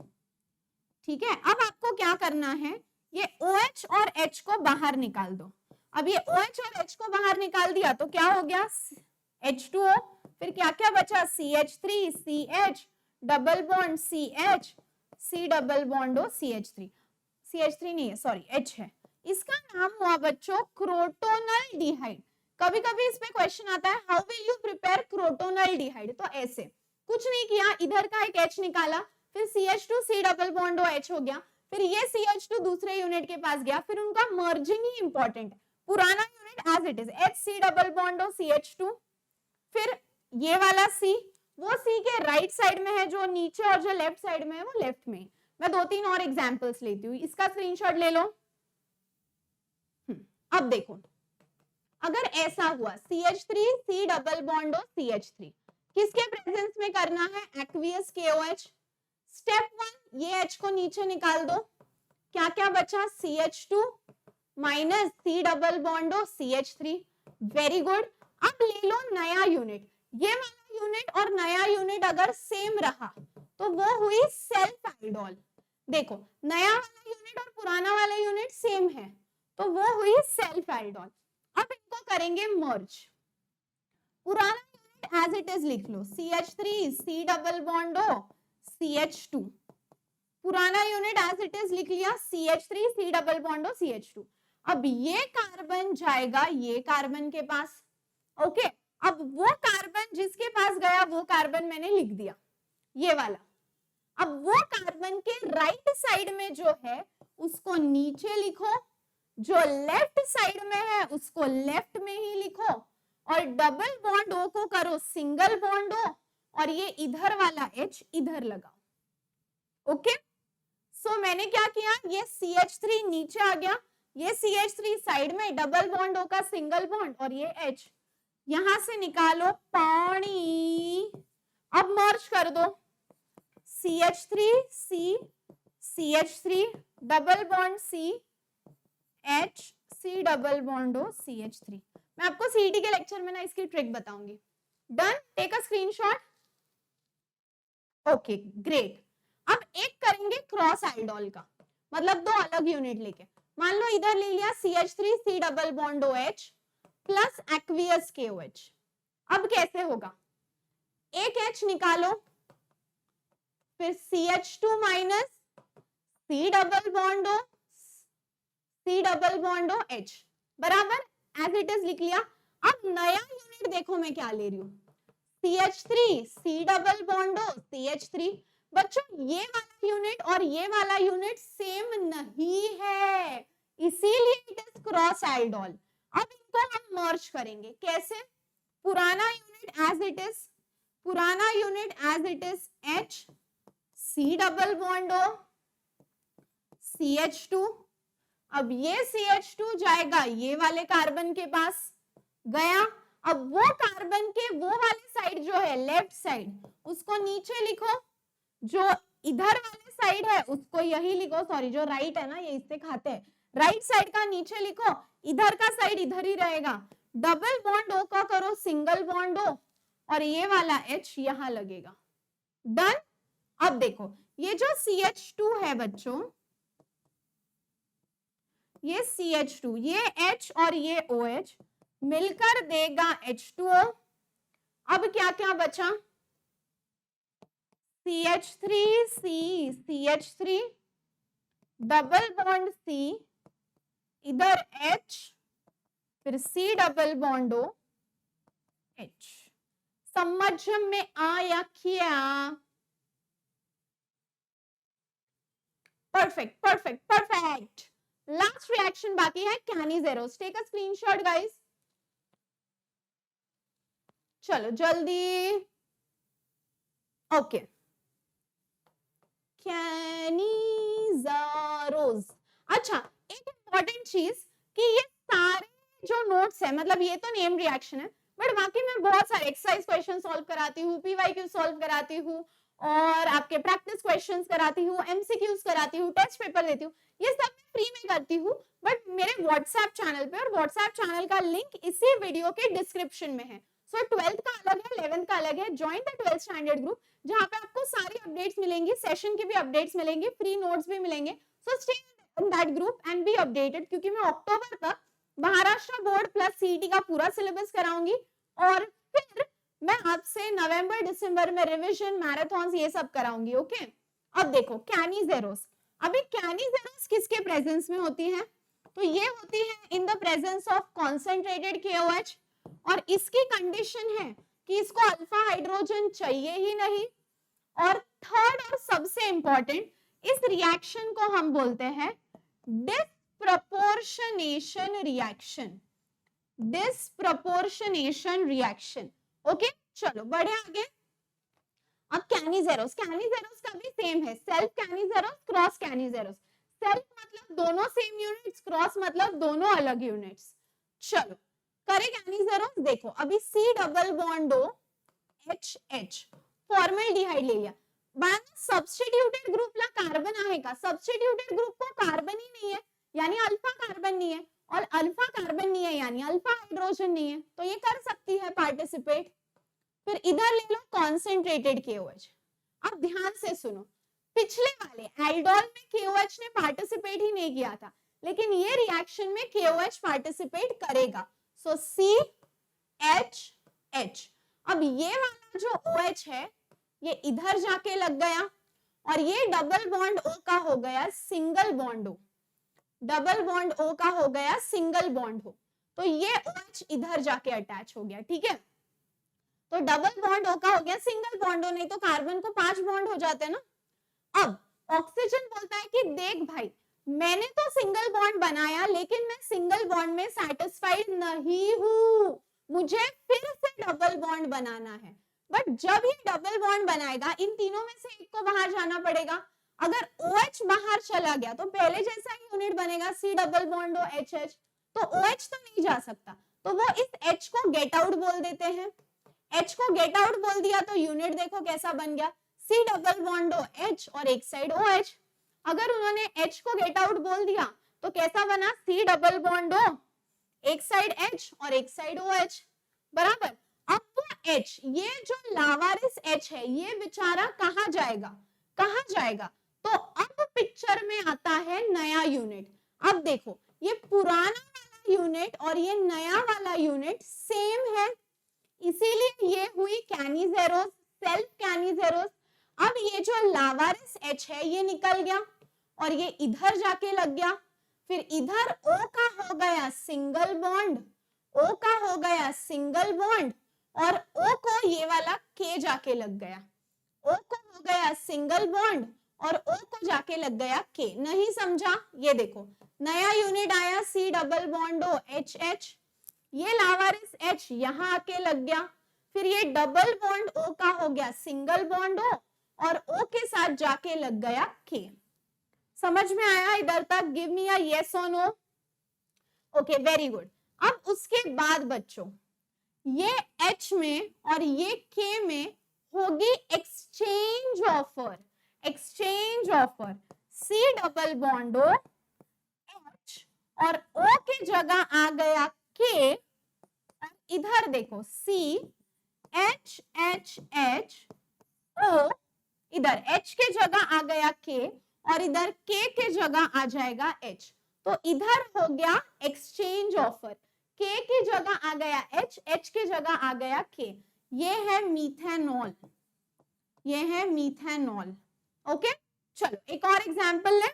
ठीक है। अब आपको क्या करना है, ये OH और H को बाहर निकाल दो। अब ये OH और H को बाहर निकाल दिया तो क्या हो गया, H2O, फिर क्या क्या बचा, CH3 CH double bond CH C double bond O CH3, CH3 नहीं है सॉरी H है। इसका नाम हुआ बच्चों क्रोटोनल डिहाइड। कभी कभी इस पे क्वेश्चन आता है हाउ विल यू प्रिपेयर क्रोटोनल डिहाइड, तो ऐसे कुछ नहीं किया, इधर का एक H निकाला, फिर CH2 C double bond O H हो गया, फिर ये CH2 दूसरे यूनिट के पास गया, फिर उनका मर्जिंग ही इंपॉर्टेंट है। पुराना unit as it is H C double bond O CH2, फिर ये वाला C, वो C के राइट साइड में है जो नीचे, और जो लेफ्ट साइड में है वो लेफ्ट में। मैं 2-3 और एग्जांपल्स लेती हूँ, इसका स्क्रीनशॉट ले लो। अब देखो अगर ऐसा हुआ CH3 C double bond O CH3, किसके प्रेजेंस में करना है, एक्वियस KOH। स्टेप 1, ये H को नीचे निकाल दो, क्या क्या बचा, CH2 minus C double bond O CH3, very good. अब ले लो नया यूनिट, ये वाला यूनिट और नया यूनिट अगर सेम रहा तो वो हुई सेल्फ एल्डोल। देखो नया वाला यूनिट और पुराना वाला यूनिट सेम है तो वो हुई सेल्फ एल्डोल। अब इनको करेंगे मर्ज, पुराना यूनिट एज इट इज लिख लो, CH3 C double bond O CH2, पुराना यूनिट एज इट इज लिख लिया, CH3 C double bond O CH2। अब ये कार्बन जाएगा ये कार्बन के पास, ओके। अब वो कार्बन जिसके पास गया वो कार्बन मैंने लिख दिया, ये वाला। अब वो कार्बन के राइट साइड में जो है उसको नीचे लिखो, जो लेफ्ट साइड में है उसको लेफ्ट में ही लिखो, और डबल बॉन्ड O को करो सिंगल बॉन्ड O, और ये इधर वाला H इधर लगाओ, ओके। सो मैंने क्या किया, ये CH3 नीचे आ गया, ये CH3 साइड में, डबल बॉन्ड O का सिंगल बॉन्ड, और ये H यहां से निकालो पानी। अब मर्ज कर दो, CH3 C CH3 double bond C H C double bond O CH3। मैं आपको CET के लेक्चर में ना इसकी ट्रिक बताऊंगी। Done, take a screenshot, okay great. अब एक करेंगे क्रॉस एल्डोल का, मतलब दो अलग यूनिट लेके। मान लो इधर ले लिया CH3 C double bond OH plus aqueous KOH। अब कैसे होगा, एक H निकालो, फिर CH2 minus C double bond O C double bond O H बराबर एज इट इज लिख लिया। अब नया यूनिट देखो मैं क्या ले रही हूँ, CH3 C double bond O CH3। बच्चों ये वाला यूनिट और ये वाला यूनिट सेम नहीं है, इसीलिए इट इज क्रॉस एल्डोल। अब इनको हम मर्ज करेंगे, कैसे, पुराना यूनिट एज इट इज, पुराना unit as it is H C double bond O CH2। अब ये CH2 जाएगा ये वाले कार्बन के पास, गया। अब वो कार्बन के वो वाले साइड जो है लेफ्ट साइड उसको नीचे लिखो, जो इधर वाले साइड है उसको यही लिखो, सॉरी जो राइट है ना ये इससे खाते हैं, राइट साइड का नीचे लिखो, इधर का साइड इधर ही रहेगा। डबल बॉन्ड O का करो सिंगल बॉन्ड O, और ये वाला H यहां लगेगा। डन। अब देखो ये जो CH2 है बच्चों, ये CH2, ये H और ये OH मिलकर देगा H2O। अब क्या क्या बचा, CH3 C CH3 double bond C, इधर H, फिर C double bond O H। समझ में आया क्या? Perfect perfect perfect. Last reaction बाकी है कैनिजेरोस। टेक अ स्क्रीनशॉट गाइस, चलो जल्दी। ओके, कैनिजेरोस। अच्छा, एक इंपॉर्टेंट चीज कि ये सारे जो नोट्स है, मतलब ये तो नेम रिएक्शन है, बट बाकी मैं बहुत सारे एक्सरसाइज क्वेश्चन सॉल्व कराती हूँ, पीवाईक्यू सॉल्व कराती हूँ, और आपके प्रैक्टिस क्वेश्चंस कराती हूँ, एमसीक्यूज कराती हूँ, टेस्ट पेपर देती हूँ, ये सब मैं फ्री में करती हूँ, बट मेरे व्हाट्सएप चैनल पे, और व्हाट्सएप चैनल का लिंक इसी वीडियो के डिस्क्रिप्शन में है। सो 12th का अलग है, 11th का अलग है। Join the 12th standard group, जहाँ पे आपको सारी अपडेट्स मिलेंगी, सेशन की भी अपडेट्स मिलेंगी, फ्री नोट्स भी मिलेंगे। So stay in that group and be updated, क्योंकि मैं अक्टूबर तक महाराष्ट्र बोर्ड प्लस सीईटी का पूरा सिलेबस कराऊंगी, और फिर मैं आपसे नवंबर दिसंबर में रिवीजन, मैराथन, ये सब कराऊंगी। ओके, अब देखो कैनिजेरोस। अभी कैनिजेरोस किसके प्रेजेंस में होती है? तो ये होती है इन the presence of concentrated KOH, और इसकी कंडीशन है कि इसको अल्फा हाइड्रोजन चाहिए ही नहीं। और थर्ड और सबसे इंपॉर्टेंट, इस रिएक्शन को हम बोलते हैं disproportionation reaction, disproportionation reaction. Okay, चलो बढ़े आगे। अब कैनिजेरोस, कैनिजेरोस का भी सेम है, सेल्फ कैनिजेरोस, क्रॉस कैनिजेरोस। सेल्फ मतलब दोनों सेम यूनिट्स, क्रॉस मतलब दोनों अलग यूनिट्स। चलो करे कैनिजेरोस। देखो अभी C double bond O HH, formaldehyde ले लिया। सब्स्टिट्यूटेड ग्रुपला कार्बन आहे का? सब्स्टिट्यूटेड ग्रुप को कार्बन ही नहीं है, यानी अल्फा कार्बन नहीं है, और अल्फा कार्बन नहीं है यानी अल्फा हाइड्रोजन नहीं है, तो ये कर सकती है पार्टिसिपेट। फिर इधर ले लो कॉन्सेंट्रेटेड KOH। अब ध्यान से सुनो, पिछले वाले एल्डोल में KOH ने पार्टिसिपेट ही नहीं किया था, लेकिन ये रिएक्शन में KOH पार्टिसिपेट करेगा। सो CHH। अब ये वाला जो OH है ये इधर जाके लग गया, और ये डबल बॉन्ड O का हो गया single bond O, double bond O का हो गया सिंगल बॉन्ड O, तो ये OH इधर जाके अटैच हो गया। ठीक है, तो डबल बॉन्ड O का हो गया सिंगल बॉन्ड O, नहीं तो कार्बन को 5 बॉन्ड हो जाते हैं ना। अब ऑक्सीजन बोलता है कि देख भाई, मैंने तो सिंगल बॉन्ड बनाया, लेकिन मैं सिंगल बॉन्ड में सैटिस्फाइड नहीं हूं, मुझे फिर से डबल बॉन्ड बनाना है। बट जब ये डबल बॉन्ड बनाएगा, इन तीनों में से एक को बाहर जाना पड़ेगा। अगर OH बाहर चला गया तो पहले जैसा ही यूनिट बनेगा, C double bond O HH, तो OH तो नहीं जा सकता, तो वो इस H को गेट आउट बोल देते हैं। H को गेट आउट बोल दिया तो यूनिट देखो कैसा बन गया, C double bond O H और एक साइड OH। अगर उन्होंने H को गेट आउट बोल दिया तो कैसा बना, C डबल बॉन्ड O, एक साइड H और एक साइड OH, बराबर। अब वो H, ये जो लावारिस H है, ये बेचारा कहाँ जाएगा, कहाँ जाएगा? तो अब पिक्चर में आता है नया यूनिट। अब देखो ये पुराना वाला यूनिट और ये नया वाला यूनिट सेम है, इसीलिए ये हुई कैनिजेरोस, सेल्फ कैनिजेरोस। अब ये जो लावारिस H है ये निकल गया और ये इधर जाके लग गया, फिर इधर O का हो गया सिंगल बॉन्ड, O का हो गया सिंगल बॉन्ड, और O को ये वाला K जाके लग गया, O को हो गया सिंगल बॉन्ड और O को जाके लग गया K। नहीं समझा? ये देखो नया यूनिट आया C double bond O HH, ये लावारिस H यहाँ आके लग गया, फिर ये डबल बॉन्ड O का हो गया सिंगल बॉन्ड O और O के साथ जाके लग गया K। समझ में आया इधर तक? गिव मी अ यस और नो। Okay, very good. अब उसके बाद बच्चों ये H में और ये K में होगी exchange offer, exchange offer. C double bond O H और O के जगह आ गया K, और इधर देखो C H H H O, इधर H के जगह आ गया K और इधर K के जगह आ जाएगा H, तो इधर हो गया एक्सचेंज ऑफर। के की जगह आ गया H, H की जगह आ गया K। ये है मीथेनॉल, ये है मीथेनॉल। ओके, चलो एक और एग्जाम्पल ले।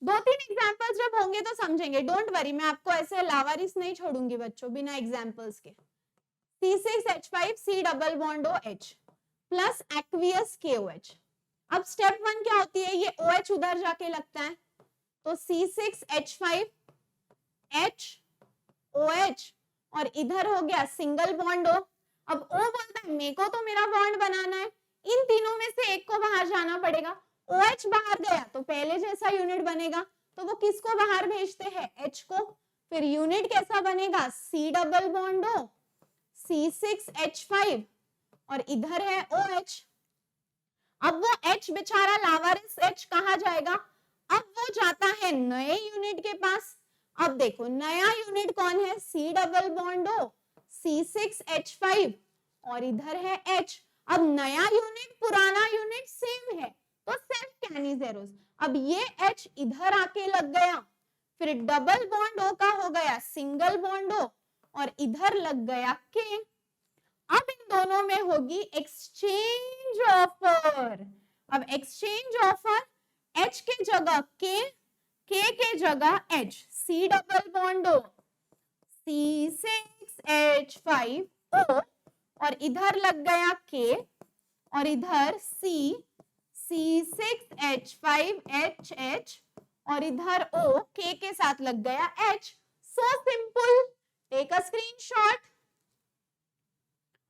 2-3 एग्जाम्पल्स जब होंगे तो समझेंगे, डोंट वरी, मैं आपको ऐसे लावारिस नहीं छोड़ूंगी बच्चों बिना एग्जाम्पल्स के। C6H5 C double bond OH plus aqueous KOH। अब स्टेप 1 क्या होती है, ये OH उधर जाके लगता है, तो C6H5 H OH और इधर हो गया सिंगल बॉन्ड O। अब O बोलता है मेरे को तो मेरा बॉन्ड बनाना है, इन तीनों में से एक को बाहर जाना पड़ेगा। OH बाहर गया तो पहले जैसा यूनिट बनेगा, तो वो किसको बाहर भेजते हैं, H को। फिर यूनिट कैसा बनेगा, C double bond O C6H5 और इधर है OH। अब वो H बेचारा लावारिस H कहाँ जाएगा, अब वो जाता है नए यूनिट के पास। अब देखो नया यूनिट कौन है, C double bond O C6H5 और इधर है H। अब नया यूनिट पुराना यूनिट सेम है, तो सेल्फ कैनिजेरोस। अब ये H इधर आके लग गया, फिर डबल बॉन्ड O का हो गया सिंगल बॉन्ड O और इधर लग गया K। अब इन दोनों में होगी एक्सचेंज ऑफर। अब एक्सचेंज ऑफर, H के जगह K, K के जगह H, C double bond O C6H5O और इधर लग गया K और इधर C C6H5HH और इधर O K के साथ लग गया H। So simple, take a screenshot.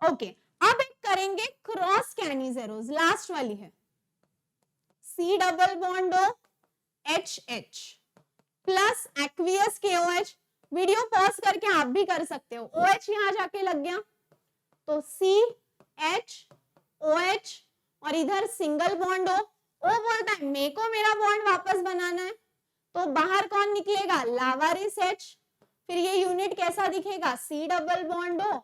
Okay, अब एक करेंगे क्रॉस कैनिजेरोस, लास्ट वाली है। C double bond O HH plus aqueous KOH। Video pause करके आप भी कर सकते हो। OH यहां जाके लग गया तो CHOH और इधर सिंगल बॉन्ड O। O बोलता है मेरे को मेरा बॉन्ड वापस बनाना है, तो बाहर कौन निकलेगा, लावारिस H। फिर ये यूनिट कैसा दिखेगा, C double bond O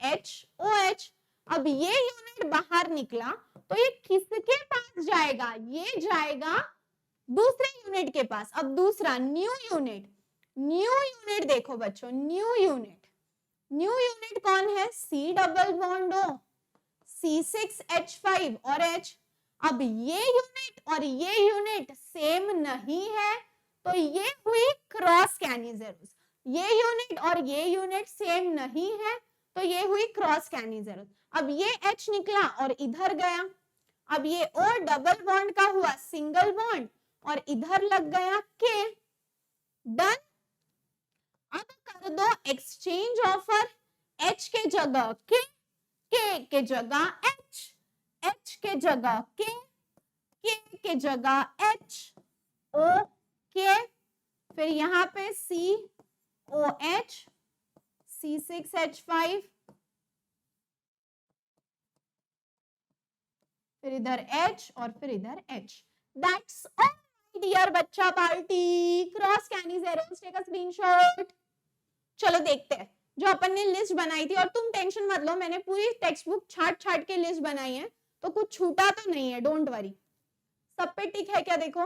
HOH। अब ये यूनिट बाहर निकला तो ये किसके पास जाएगा, ये जाएगा दूसरे यूनिट के पास। अब दूसरा न्यू यूनिट, न्यू यूनिट देखो बच्चों, न्यू यूनिट कौन है, C double bond O C6H5 और H। अब ये यूनिट और ये यूनिट सेम नहीं है, तो ये हुई क्रॉस कैनिजेरोस। ये यूनिट और ये यूनिट सेम नहीं है, तो ये हुई क्रॉस कैनिजेरोस। अब ये H निकला और इधर गया, अब ये O डबल बॉन्ड का हुआ सिंगल बॉन्ड और इधर लग गया K। डन। अब कर दो एक्सचेंज ऑफर, H के जगह K, K के जगह H, H के जगह K, K के जगह H, O K, फिर यहाँ पे COH C6H5, फिर इधर H और फिर इधर H। That's all डियर बच्चा party. Cross Cannizzaro's, take a screenshot. चलो देखते हैं जो अपन ने लिस्ट बनाई थी, और तुम टेंशन मत लो, मैंने पूरी टेक्स्ट बुक छाट छाट के लिस्ट बनाई है, तो कुछ छूटा तो नहीं है, डोंट वरी। सब पे टिक है क्या, देखो।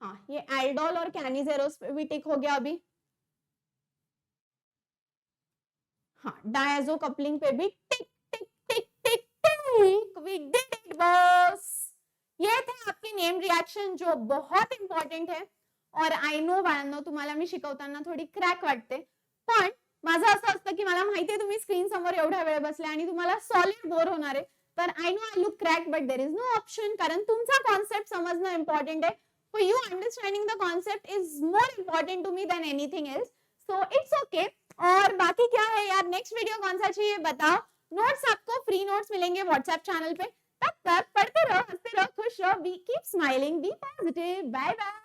हाँ, ये एल्डोल और कैनिजेरोस पे भी टिक हो गया अभी। हाँ, डायजो कपलिंग पे भी tick tick tick tick tick. We did it boss. ये थे आपके नेम रिएक्शन जो बहुत इंपॉर्टंट है, और आय नो बाळांनो तुम्हाला मी शिकवताना थोडी क्रॅक वाटते, पण माझं असं असतं की मला माहिती आहे तुम्ही स्क्रीन समोर एवढा वेळ बसले आणि तुम्हाला सॉलिड बोर होणार आहे, तर I know I look crack but there is no option, कारण तुमचा कॉन्सेप्ट समजणं इंपॉर्टंट है। For you understanding the concept is more important to me than anything else, so it's okay. और बाकी क्या है यार, नेक्स्ट वीडियो कौन सा चाहिए बताओ। नोट्स आपको फ्री नोट्स मिलेंगे व्हाट्सएप चैनल पे। तब तक पढ़ते रहो, हंसते रहो, खुश रहो, be keep smiling, be positive, bye bye.